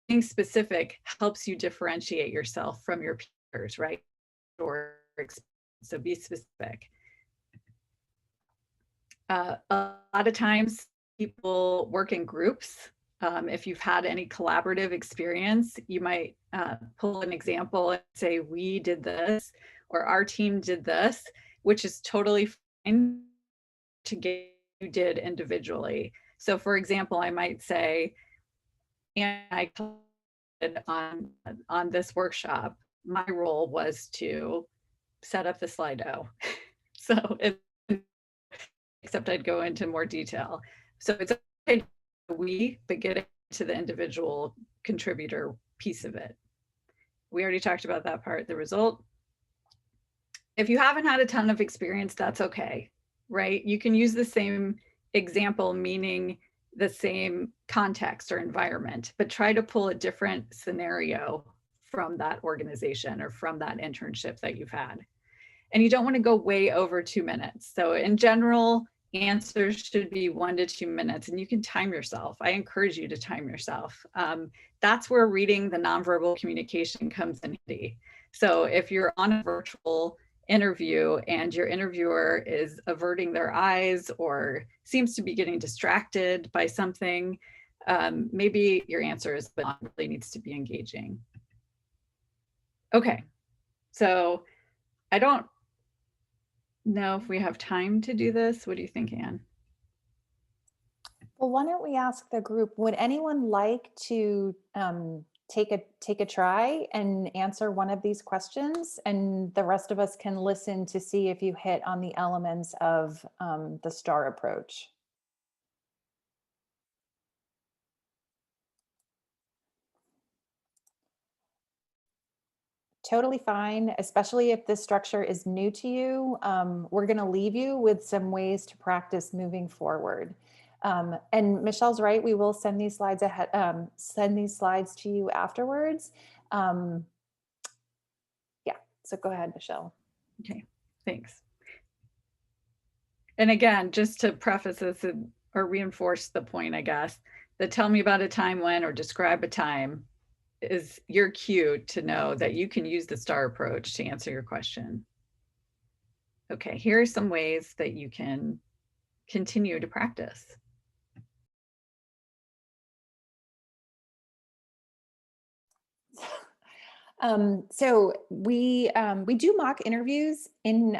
being specific helps you differentiate yourself from your peers, right? So be specific. A lot of times people work in groups. If you've had any collaborative experience, you might pull an example and say, we did this, or our team did this, which is totally fine to get you did individually. So for example, I might say, and I on this workshop, my role was to set up the Slido. So except I'd go into more detail. So it's okay but get into the individual contributor piece of it. We already talked about that part, the result. If you haven't had a ton of experience, that's okay, right? You can use the same example, meaning the same context or environment, but try to pull a different scenario from that organization or from that internship that you've had. And you don't want to go way over 2 minutes. So in general, answers should be 1 to 2 minutes, and you can time yourself. I encourage you to time yourself. That's where reading the nonverbal communication comes in handy. So if you're on a virtual interview and your interviewer is averting their eyes or seems to be getting distracted by something, maybe your answer really needs to be engaging. Okay, so I don't know if we have time to do this. What do you think, Anne? Well, why don't we ask the group, would anyone like to take a try and answer one of these questions? And the rest of us can listen to see if you hit on the elements of the STAR approach. Totally fine, especially if this structure is new to you. We're going to leave you with some ways to practice moving forward. And Michelle's right, we will send these slides ahead, send these slides to you afterwards. Yeah, so go ahead, Michelle. Okay, thanks. And again, just to preface this or reinforce the point, I guess, that tell me about a time when or describe a time is your cue to know that you can use the STAR approach to answer your question. Okay, here are some ways that you can continue to practice. So we do mock interviews in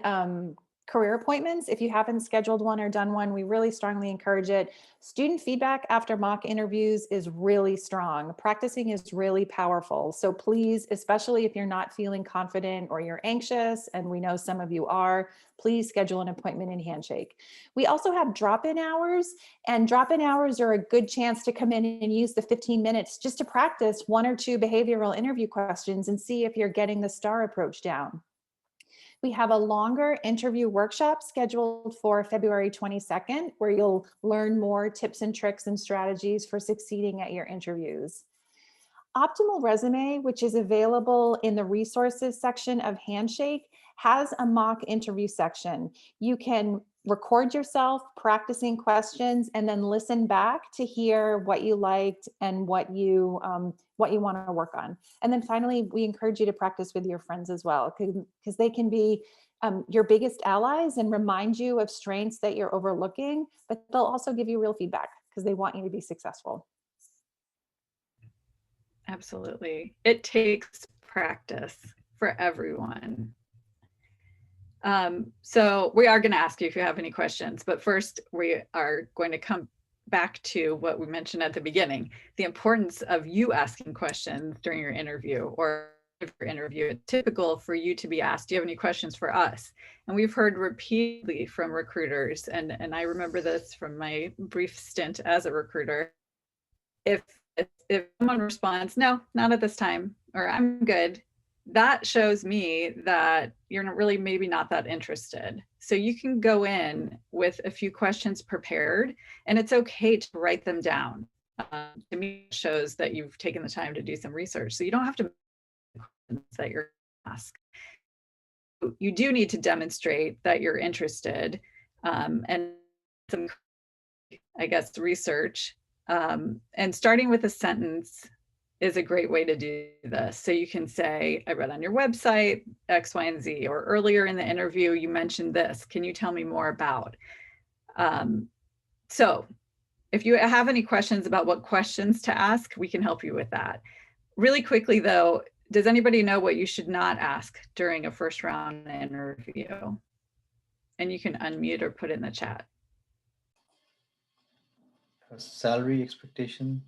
career appointments. If you haven't scheduled one or done one, we really strongly encourage it. Student feedback after mock interviews is really strong. Practicing is really powerful. So please, especially if you're not feeling confident or you're anxious, and we know some of you are, please schedule an appointment in Handshake. We also have drop-in hours, and drop-in hours are a good chance to come in and use the 15 minutes just to practice 1 or 2 behavioral interview questions and see if you're getting the STARR approach down. We have a longer interview workshop scheduled for February 22nd, where you'll learn more tips and tricks and strategies for succeeding at your interviews. Optimal Resume, which is available in the resources section of Handshake, has a mock interview section. You can record yourself practicing questions and then listen back to hear what you liked and what you want to work on. And then finally, we encourage you to practice with your friends as well, because they can be your biggest allies and remind you of strengths that you're overlooking, but they'll also give you real feedback because they want you to be successful. Absolutely. It takes practice for everyone. So we are going to ask you if you have any questions, but first we are going to come back to what we mentioned at the beginning, the importance of you asking questions during your interview, or if your interview. It's typical for you to be asked, do you have any questions for us? And we've heard repeatedly from recruiters, and I remember this from my brief stint as a recruiter. If someone responds, no, not at this time, or I'm good, that shows me that you're not really maybe not that interested. So you can go in with a few questions prepared, and it's okay to write them down. To me, it shows that you've taken the time to do some research. So you don't have to that you're asked. You do need to demonstrate that you're interested, and some, I guess, research. And starting with a sentence is a great way to do this. So you can say, I read on your website X, Y, and Z, or earlier in the interview, you mentioned this. Can you tell me more about? So if you have any questions about what questions to ask, we can help you with that. Really quickly though, does anybody know what you should not ask during a first round interview? And you can unmute or put it in the chat. Salary expectations.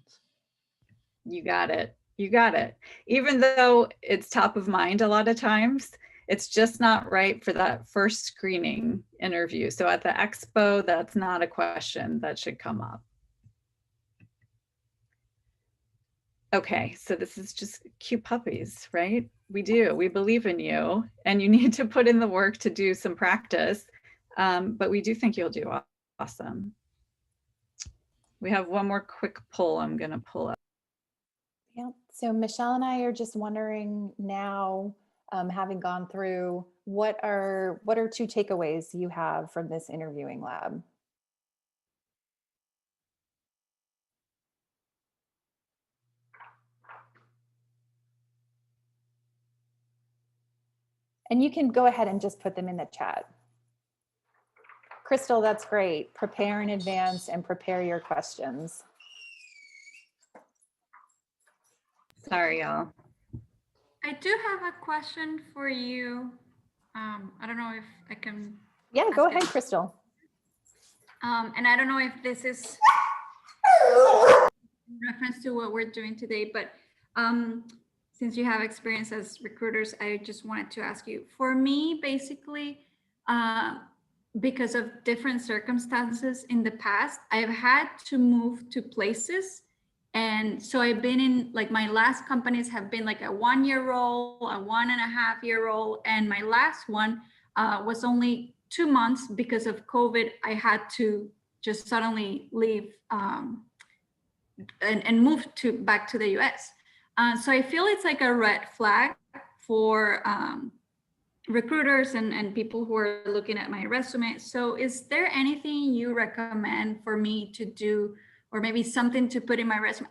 You got it. You got it. Even though it's top of mind a lot of times, it's just not right for that first screening interview. So at the Expo, that's not a question that should come up. Okay, so this is just cute puppies, right? We do. We believe in you, and you need to put in the work to do some practice, but we do think you'll do awesome. We have one more quick poll I'm going to pull up. Yeah, so Michelle and I are just wondering now, having gone through, what are 2 takeaways you have from this interviewing lab? And you can go ahead and just put them in the chat. Crystal, that's great. Prepare in advance and prepare your questions. Sorry, y'all. I do have a question for you. I don't know if I can. Yeah, go ask ahead, it. Crystal. And I don't know if this is in reference to what we're doing today, but since you have experience as recruiters, I just wanted to ask you. For me, basically, because of different circumstances in the past, I've had to move to places. And so I've been in, like, my last companies have been like a 1-year role, a 1.5-year role. And my last one was only 2 months because of COVID. I had to just suddenly leave and move back to the US. So I feel it's like a red flag for recruiters and people who are looking at my resume. So is there anything you recommend for me to do, or maybe something to put in my resume?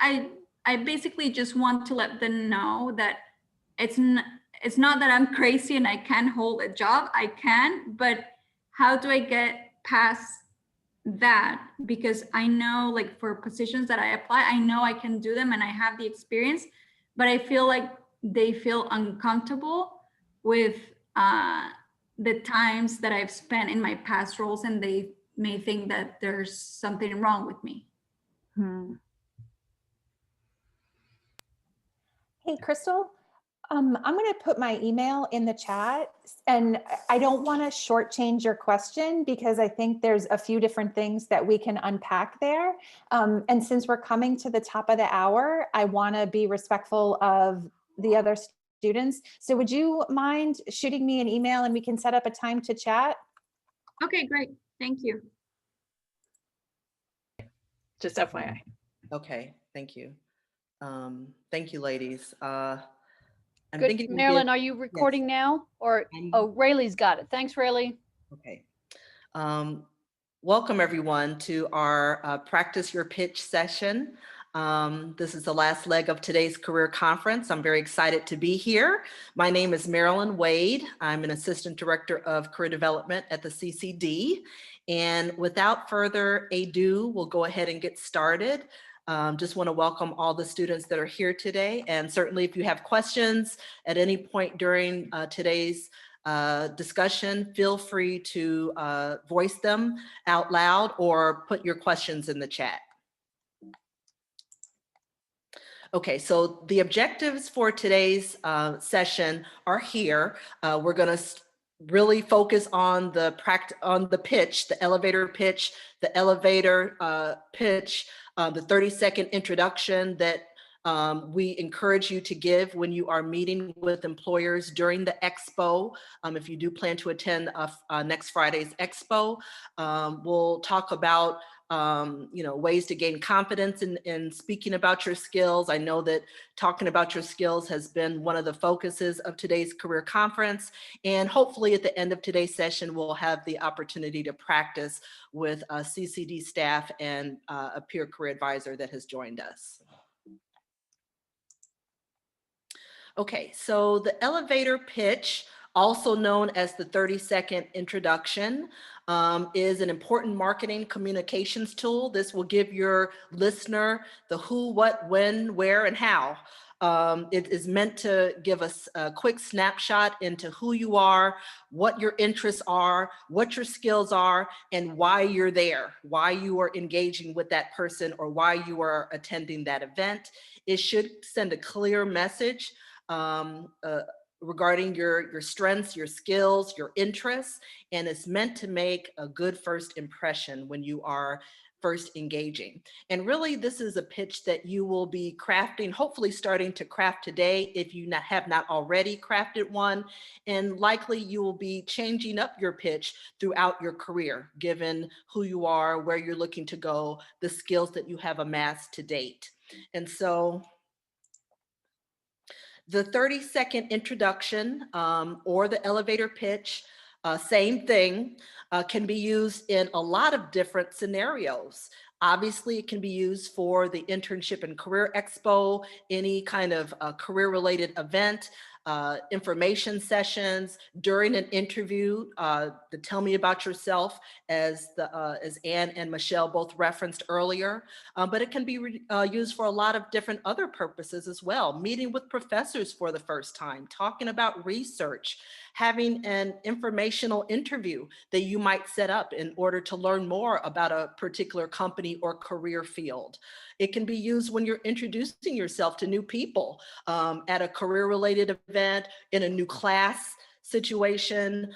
I basically just want to let them know that it's not that I'm crazy and I can't hold a job. I can, but how do I get past that? Because I know, like, for positions that I apply, I know I can do them and I have the experience, but I feel like they feel uncomfortable with the times that I've spent in my past roles, and they may think that there's something wrong with me. Hey, Crystal, I'm going to put my email in the chat, and I don't want to shortchange your question because I think there's a few different things that we can unpack there. And since we're coming to the top of the hour, I want to be respectful of the other students. So would you mind shooting me an email and we can set up a time to chat? Okay, great. Thank you. Just FYI. Okay, thank you. Thank you, ladies. I'm Good. thinking we'll Marilyn, give- are you recording now? Or, I'm- oh, Rayleigh's got it. Thanks, Rayleigh. Okay. Welcome everyone to our Practice Your Pitch session. This is the last leg of today's career conference. I'm very excited to be here. My name is Marilyn Wade. I'm an Assistant Director of Career Development at the CCD. And without further ado, we'll go ahead and get started. Just want to welcome all the students that are here today. And certainly if you have questions at any point during today's discussion, feel free to voice them out loud or put your questions in the chat. Okay, so the objectives for today's session are here. We're going to really focus on the pitch, the elevator pitch, the 30-second introduction that we encourage you to give when you are meeting with employers during the Expo. If you do plan to attend next Friday's Expo, we'll talk about ways to gain confidence in speaking about your skills. I know that talking about your skills has been one of the focuses of today's career conference. And hopefully at the end of today's session, we'll have the opportunity to practice with CCD staff and a peer career advisor that has joined us. Okay, so the elevator pitch, also known as the 30-second introduction, is an important marketing communications tool. This will give your listener the who, what, when, where, and how. It is meant to give us a quick snapshot into who you are, what your interests are, what your skills are, and why you're there, why you are engaging with that person, or why you are attending that event. It should send a clear message regarding your strengths, your skills, your interests, and it's meant to make a good first impression when you are first engaging. And really, this is a pitch that you will be crafting, hopefully starting to craft today if you have not already crafted one, and likely you will be changing up your pitch throughout your career, given who you are, where you're looking to go, the skills that you have amassed to date. And so, the 30-second introduction or the elevator pitch, same thing, can be used in a lot of different scenarios. Obviously, it can be used for the Internship and Career Expo, any kind of career-related event, information sessions, during an interview, the Tell Me About Yourself, as Anne and Michelle both referenced earlier. But it can be used for a lot of different other purposes as well. Meeting with professors for the first time, talking about research, having an informational interview that you might set up in order to learn more about a particular company or career field. It can be used when you're introducing yourself to new people at a career-related event, in a new class situation,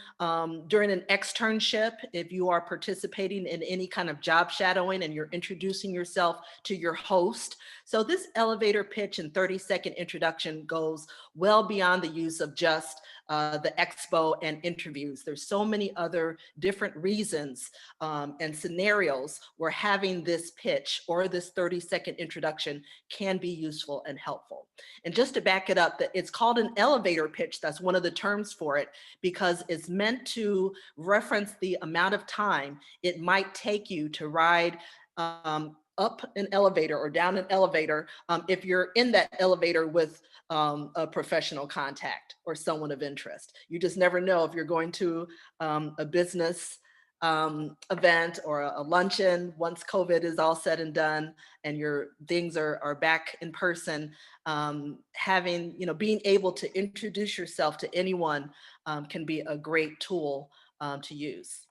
during an externship, if you are participating in any kind of job shadowing and you're introducing yourself to your host. So this elevator pitch and 30-second introduction goes well beyond the use of just the Expo and interviews. There's so many other different reasons and scenarios where having this pitch or this 30-second introduction can be useful and helpful. And just to back it up, that it's called an elevator pitch. That's one of the terms for it, because it's meant to reference the amount of time it might take you to ride up an elevator or down an elevator if you're in that elevator with a professional contact or someone of interest. You just never know if you're going to a business event or a luncheon, once COVID is all said and done and your things are back in person, having, being able to introduce yourself to anyone can be a great tool to use.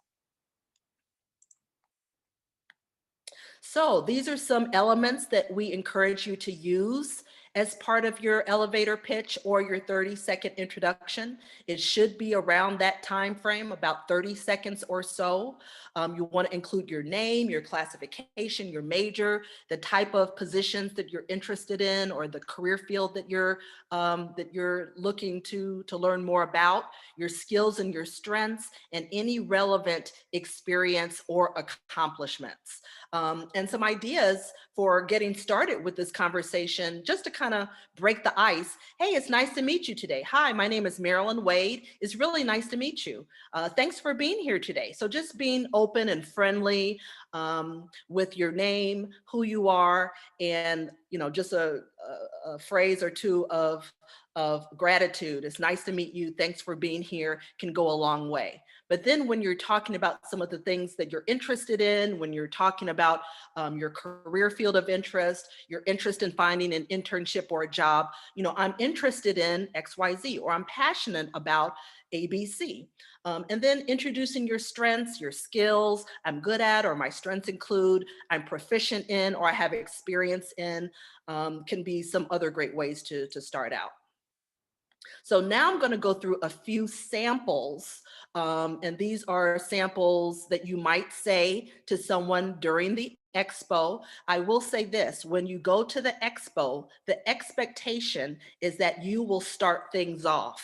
So these are some elements that we encourage you to use as part of your elevator pitch or your 30-second introduction. It should be around that time frame, about 30 seconds or so. You want to include your name, your classification, your major, the type of positions that you're interested in, or the career field that you're looking to learn more about, your skills and your strengths, and any relevant experience or accomplishments. And some ideas for getting started with this conversation, just to kind of break the ice. Hey, it's nice to meet you today. Hi, my name is Marilyn Wade. It's really nice to meet you. Thanks for being here today. So just being open and friendly with your name, who you are, and just a phrase or two of gratitude. It's nice to meet you. Thanks for being here can go a long way. But then when you're talking about some of the things that you're interested in, when you're talking about your career field of interest, your interest in finding an internship or a job, I'm interested in XYZ, or I'm passionate about ABC. And then introducing your strengths, your skills, I'm good at, or my strengths include, I'm proficient in, or I have experience in, can be some other great ways to start out. So now I'm going to go through a few samples, and these are samples that you might say to someone during the Expo. I will say this, when you go to the Expo, the expectation is that you will start things off,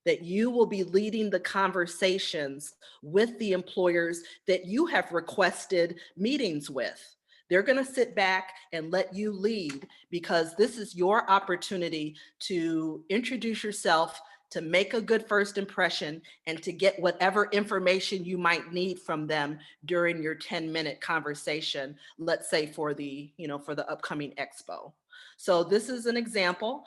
that you will be leading the conversations with the employers that you have requested meetings with. They're going to sit back and let you lead, because this is your opportunity to introduce yourself, to make a good first impression, and to get whatever information you might need from them during your 10-minute conversation, let's say for the upcoming Expo. So this is an example.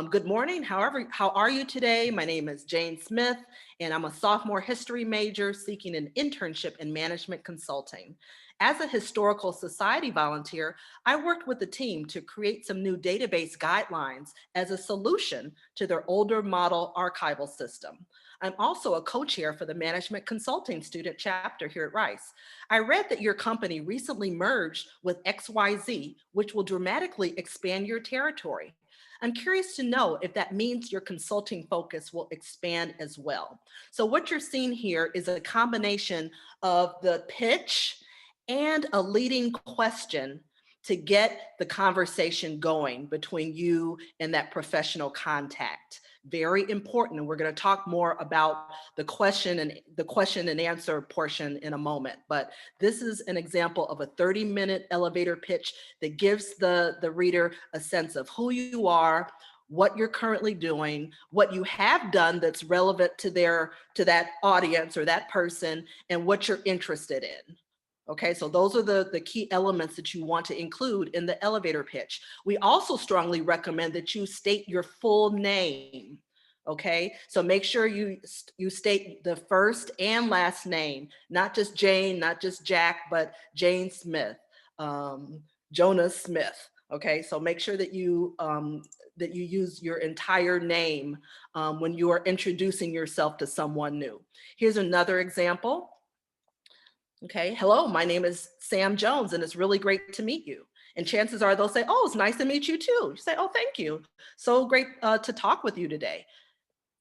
Good morning. How are you today? My name is Jane Smith, and I'm a sophomore history major seeking an internship in management consulting. As a historical society volunteer, I worked with the team to create some new database guidelines as a solution to their older model archival system. I'm also a co-chair for the Management Consulting Student Chapter here at Rice. I read that your company recently merged with XYZ, which will dramatically expand your territory. I'm curious to know if that means your consulting focus will expand as well. So what you're seeing here is a combination of the pitch and a leading question to get the conversation going between you and that professional contact. Very important. And we're going to talk more about the question and answer portion in a moment. But this is an example of a 30-minute elevator pitch that gives the reader a sense of who you are, what you're currently doing, what you have done that's relevant to that audience or that person, and what you're interested in. Okay, so those are the key elements that you want to include in the elevator pitch. We also strongly recommend that you state your full name. Okay, so make sure you state the first and last name, not just Jane, not just Jack, but Jane Smith, Jonas Smith. Okay, so make sure that you use your entire name when you are introducing yourself to someone new. Here's another example. Okay, hello, my name is Sam Jones, and it's really great to meet you. And chances are they'll say, oh, it's nice to meet you too. You say, oh, thank you. So great to talk with you today.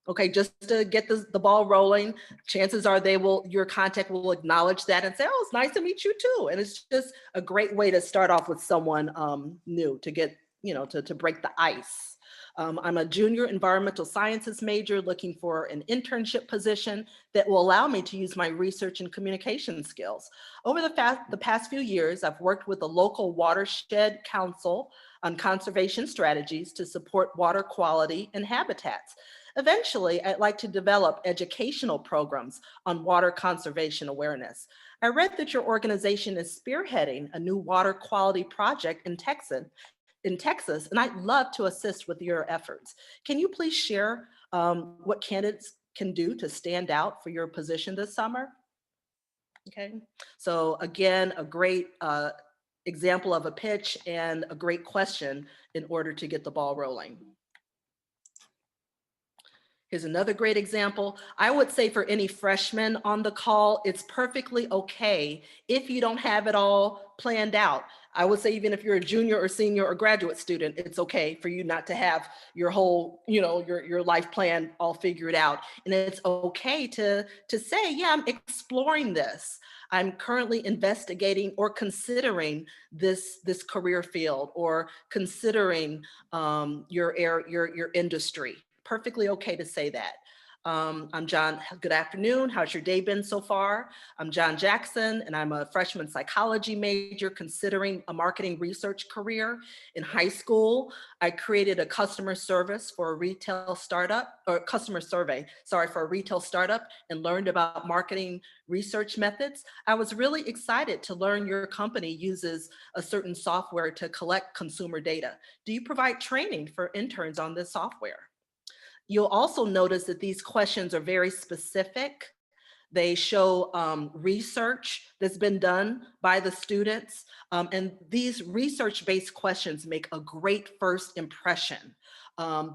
Okay, just to get the ball rolling, chances are your contact will acknowledge that and say, oh, it's nice to meet you too. And it's just a great way to start off with someone new, to get, to break the ice. I'm a junior environmental sciences major looking for an internship position that will allow me to use my research and communication skills. Over the past few years, I've worked with the local watershed council on conservation strategies to support water quality and habitats. Eventually, I'd like to develop educational programs on water conservation awareness. I read that your organization is spearheading a new water quality project in Texas, and I'd love to assist with your efforts. Can you please share what candidates can do to stand out for your position this summer? Okay, so again, a great example of a pitch and a great question in order to get the ball rolling. Here's another great example. I would say for any freshmen on the call, it's perfectly okay if you don't have it all planned out. I would say even if you're a junior or senior or graduate student, it's okay for you not to have your whole, your life plan all figured out. And it's okay to say, yeah, I'm exploring this. I'm currently investigating or considering this career field, or considering your industry. Perfectly okay to say that. I'm John. Good afternoon. How's your day been so far? I'm John Jackson, and I'm a freshman psychology major considering a marketing research career. In high school, I created a customer service for a retail startup, or customer survey, sorry, for a retail startup, and learned about marketing research methods. I was really excited to learn your company uses a certain software to collect consumer data. Do you provide training for interns on this software? You'll also notice that these questions are very specific. They show research that's been done by the students. And these research-based questions make a great first impression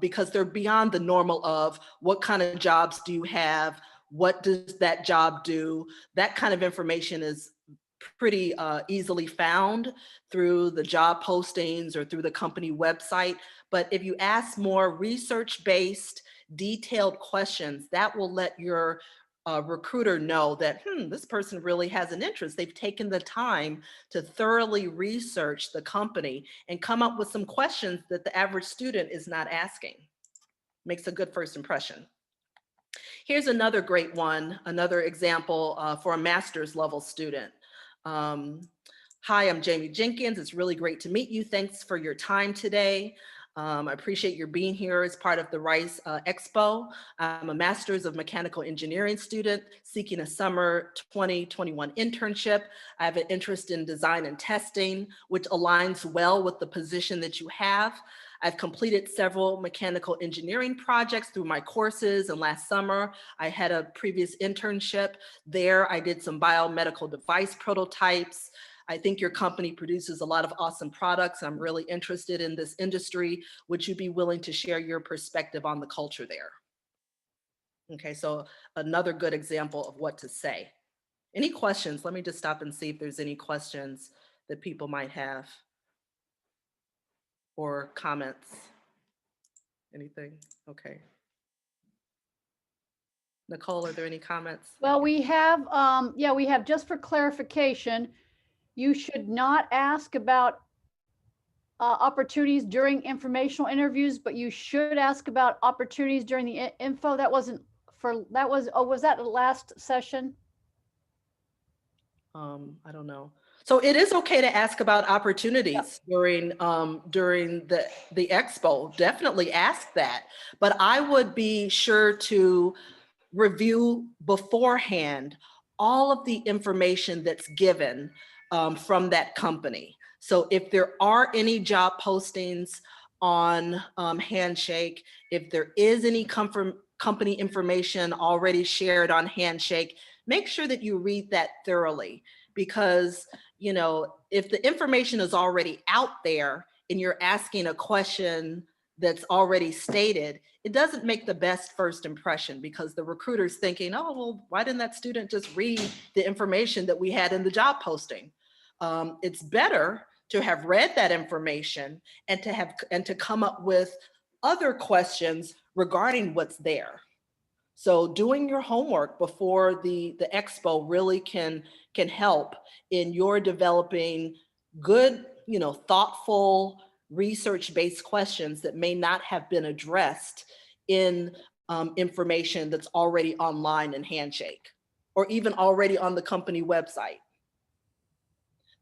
because they're beyond the normal of what kind of jobs do you have? What does that job do? That kind of information is pretty easily found through the job postings or through the company website. But if you ask more research-based, detailed questions, that will let your recruiter know that, this person really has an interest. They've taken the time to thoroughly research the company and come up with some questions that the average student is not asking. Makes a good first impression. Here's another great one, another example for a master's level student. Hi, I'm Jamie Jenkins. It's really great to meet you. Thanks for your time today. I appreciate your being here as part of the Rice Expo. I'm a Master's of Mechanical Engineering student seeking a summer 2021 internship. I have an interest in design and testing, which aligns well with the position that you have. I've completed several mechanical engineering projects through my courses, and last summer I had a previous internship there. I did some biomedical device prototypes. I think your company produces a lot of awesome products. I'm really interested in this industry. Would you be willing to share your perspective on the culture there? Okay, so another good example of what to say. Any questions? Let me just stop and see if there's any questions that people might have or comments. Anything? Okay. Nicole, are there any comments? Well, we have, just for clarification, you should not ask about opportunities during informational interviews, but you should ask about opportunities during the info. That wasn't for, that was, oh, was that the last session? I don't know. So it is okay to ask about opportunities during the expo. Definitely ask that. But I would be sure to review beforehand all of the information that's given from that company. So if there are any job postings on Handshake, if there is any company information already shared on Handshake, make sure that you read that thoroughly, because if the information is already out there and you're asking a question that's already stated, it doesn't make the best first impression, because the recruiter's thinking, oh, well, why didn't that student just read the information that we had in the job posting? It's better to have read that information and to come up with other questions regarding what's there. So doing your homework before the expo really can help in your developing good, thoughtful, research-based questions that may not have been addressed in information that's already online in Handshake, or even already on the company website.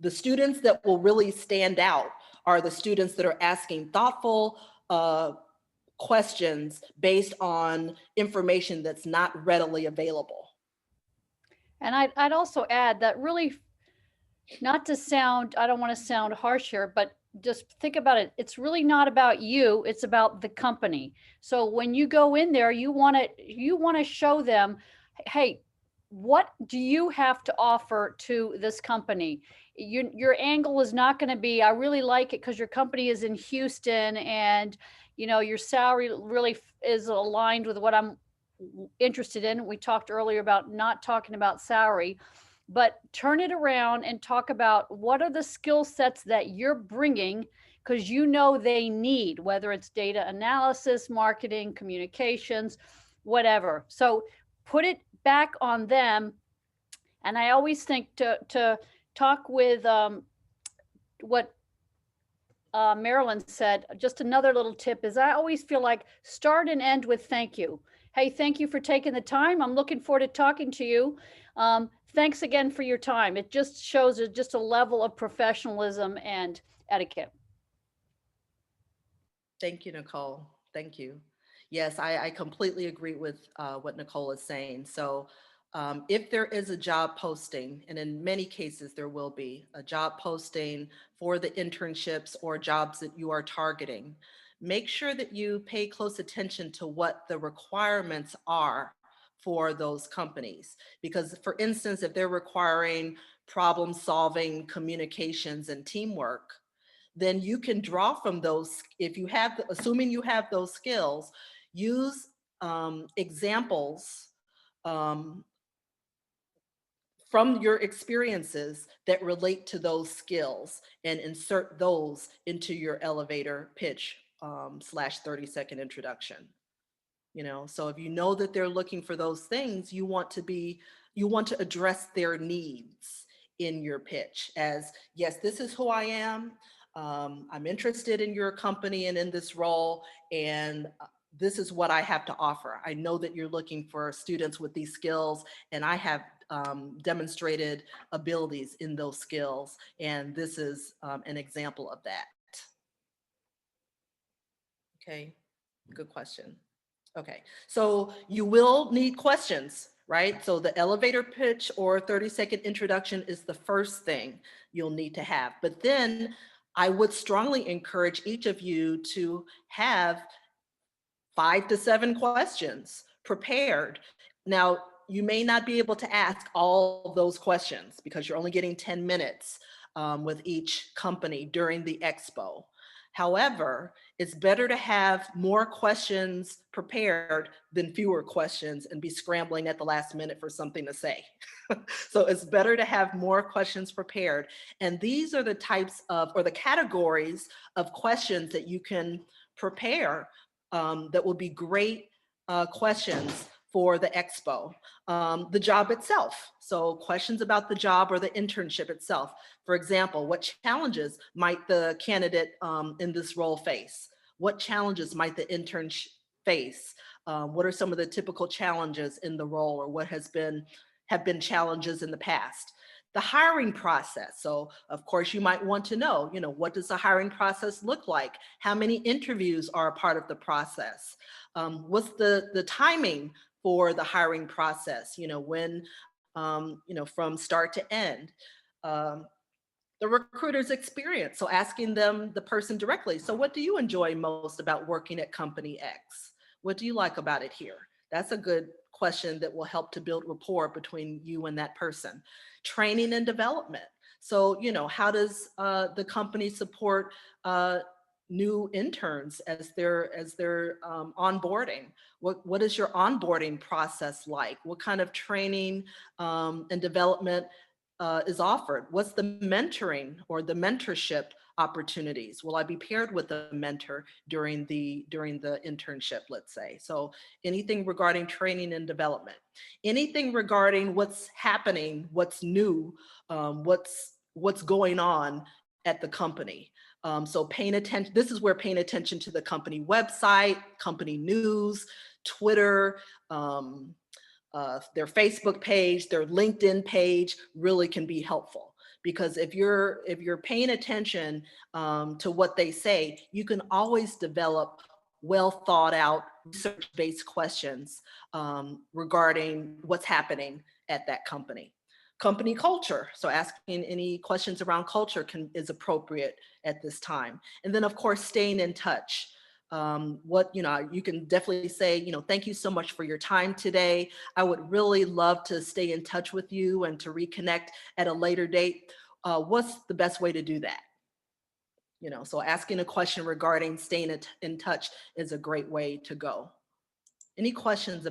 The students that will really stand out are the students that are asking thoughtful questions based on information that's not readily available. And I'd also add that really, not to sound, I don't want to sound harsh here, but just think about it. It's really not about you, it's about the company. So when you go in there, you want to show them, hey, what do you have to offer to this company? Your angle is not going to be, I really like it because your company is in Houston and, you know, your salary really is aligned with what I'm interested in. We talked earlier about not talking about salary, but turn it around and talk about what are the skill sets that you're bringing, because you know they need, whether it's data analysis, marketing, communications, whatever. So put it back on them. And I always think to talk with what Marilyn said, just another little tip is I always feel like start and end with thank you. Hey, thank you for taking the time. I'm looking forward to talking to you. Thanks again for your time. It just shows just a level of professionalism and etiquette. Thank you, Nicole. Thank you. Yes, I completely agree with what Nicole is saying. So if there is a job posting, and in many cases there will be a job posting for the internships or jobs that you are targeting, make sure that you pay close attention to what the requirements are for those companies. Because for instance, if they're requiring problem solving, communications, and teamwork, then you can draw from those. If you have, assuming you have those skills, use examples from your experiences that relate to those skills and insert those into your elevator pitch slash 30-second introduction. You know, so if you know that they're looking for those things, you want to address their needs in your pitch as, yes, this is who I am. I'm interested in your company and in this role, and this is what I have to offer. I know that you're looking for students with these skills, and I have demonstrated abilities in those skills, and this is an example of that. Okay, good question. Okay, so you will need questions, right? So the elevator pitch or 30-second introduction is the first thing you'll need to have. But then I would strongly encourage each of you to have 5 to 7 questions prepared. Now, you may not be able to ask all of those questions because you're only getting 10 minutes with each company during the expo. However, it's better to have more questions prepared than fewer questions and be scrambling at the last minute for something to say. So it's better to have more questions prepared. And these are the types of, or the categories of questions that you can prepare that will be great questions for the expo. The job itself. So questions about the job or the internship itself. For example, what challenges might the candidate in this role face? What challenges might the intern face? What are some of the typical challenges in the role, or what have been challenges in the past? The hiring process. So of course you might want to know, what does the hiring process look like? How many interviews are a part of the process? What's the timing for the hiring process? When, from start to end. The recruiter's experience. So asking them, the person directly, so what do you enjoy most about working at company X? What do you like about it here? That's a good question that will help to build rapport between you and that person. Training and development. So, how does the company support new interns as they're onboarding? What is your onboarding process like? What kind of training and development is offered? What's the mentoring or the mentorship opportunities? Will I be paired with a mentor during the internship, let's say? So anything regarding training and development, anything regarding what's happening, what's new, what's going on at the company. So paying attention, this is where paying attention to the company website, company news, Twitter, their Facebook page, their LinkedIn page really can be helpful. Because if you're paying attention to what they say, you can always develop well thought out research-based questions regarding what's happening at that company. Company culture, so asking any questions around culture is appropriate at this time. And then of course, staying in touch. what, you can definitely say, thank you so much for your time today. I would really love to stay in touch with you and to reconnect at a later date. What's the best way to do that? So asking a question regarding staying in touch is a great way to go. Any questions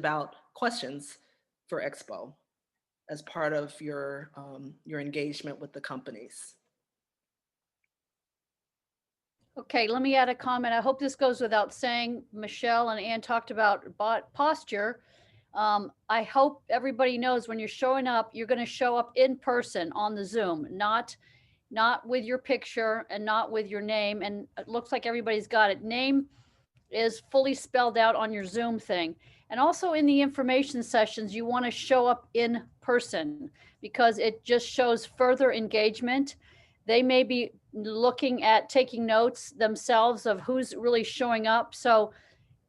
for Expo as part of your engagement with the companies? Okay, let me add a comment. I hope this goes without saying. Michelle and Ann talked about posture. I hope everybody knows when you're showing up, you're going to show up in person on the Zoom, not with your picture and not with your name. And it looks like everybody's got it. Name is fully spelled out on your Zoom thing. And also in the information sessions, you want to show up in person because it just shows further engagement. They may be looking at taking notes themselves of who's really showing up. So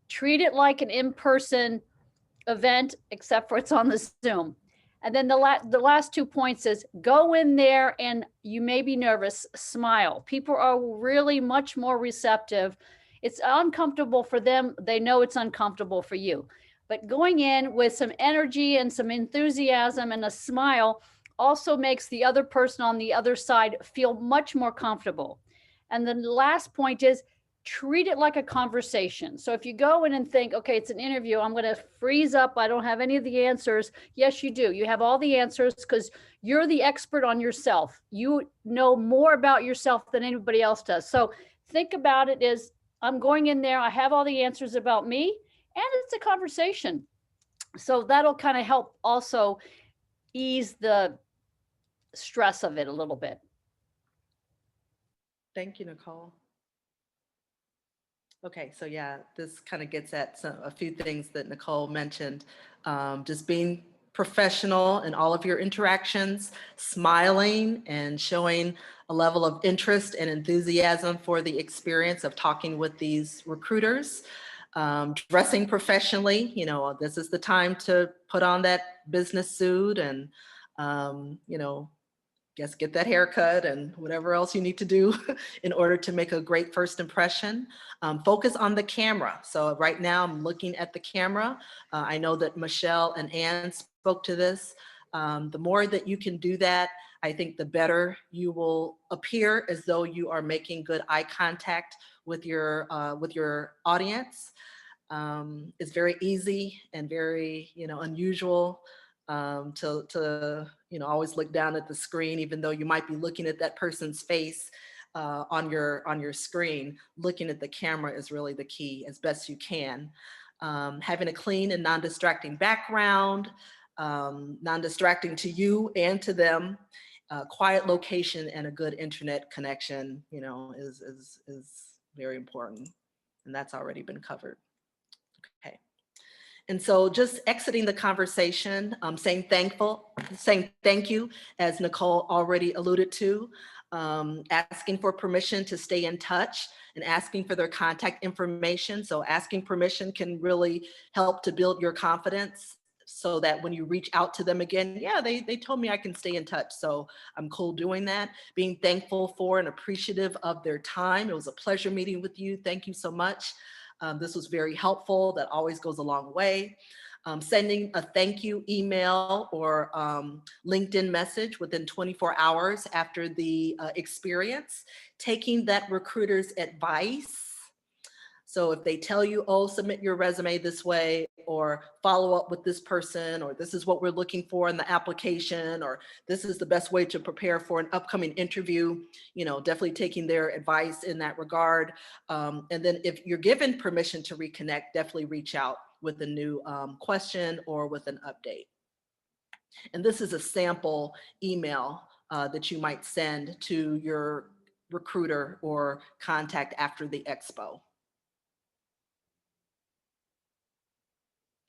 treat it like an in-person event, except for it's on the Zoom. And then the last 2 points is go in there and you may be nervous, smile. People are really much more receptive. It's uncomfortable for them. They know it's uncomfortable for you. But going in with some energy and some enthusiasm and a smile also makes the other person on the other side feel much more comfortable. And then the last point is treat it like a conversation. So if you go in and think, okay, it's an interview, I'm going to freeze up, I don't have any of the answers. Yes, you do. You have all the answers because you're the expert on yourself. You know more about yourself than anybody else does. So think about it as I'm going in there, I have all the answers about me, and it's a conversation. So that'll kind of help also ease the stress of it a little bit. Thank you, Nicole. Okay, so yeah, this kind of gets at a few things that Nicole mentioned. Just being professional in all of your interactions, smiling and showing a level of interest and enthusiasm for the experience of talking with these recruiters. Dressing professionally, this is the time to put on that business suit and, get that haircut and whatever else you need to do in order to make a great first impression. Focus on the camera. So right now I'm looking at the camera. I know that Michelle and Ann spoke to this. The more that you can do that, I think the better you will appear as though you are making good eye contact with your audience. It's very easy and very, unusual to always look down at the screen, even though you might be looking at that person's face on your screen. Looking at the camera is really the key as best you can. Having a clean and non-distracting background, non-distracting to you and to them. Quiet location and a good internet connection, is very important, and that's already been covered. Okay. And so just exiting the conversation, saying thank you, as Nicole already alluded to, asking for permission to stay in touch and asking for their contact information. So asking permission can really help to build your confidence so that when you reach out to them again, yeah, they told me I can stay in touch. So I'm cool doing that. Being thankful for and appreciative of their time. It was a pleasure meeting with you. Thank you so much. This was very helpful. That always goes a long way. Sending a thank you email or LinkedIn message within 24 hours after the experience. Taking that recruiter's advice. So if they tell you, oh, submit your resume this way, or follow up with this person, or this is what we're looking for in the application, or this is the best way to prepare for an upcoming interview, definitely taking their advice in that regard. And then if you're given permission to reconnect, definitely reach out with a new question or with an update. And this is a sample email that you might send to your recruiter or contact after the expo.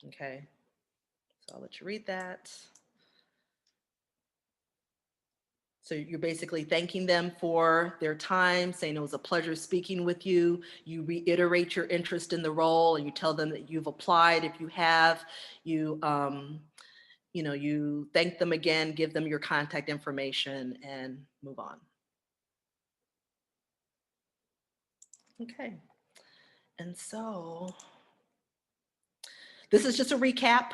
Okay, so I'll let you read that. So you're basically thanking them for their time, saying it was a pleasure speaking with you. You reiterate your interest in the role and you tell them that you've applied if you have. You thank them again, give them your contact information and move on. Okay. And so this is just a recap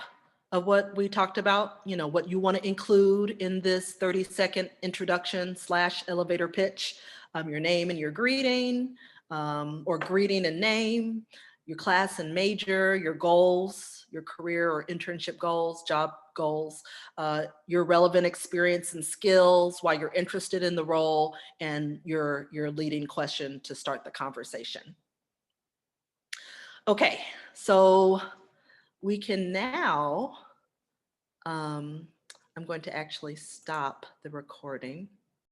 of what we talked about, you know, what you want to include in this 30-second introduction / elevator pitch, your name and your greeting, or greeting and name, your class and major, your goals, your career or internship goals, job goals, your relevant experience and skills, why you're interested in the role, and your leading question to start the conversation. Okay, so we can now, I'm going to actually stop the recording.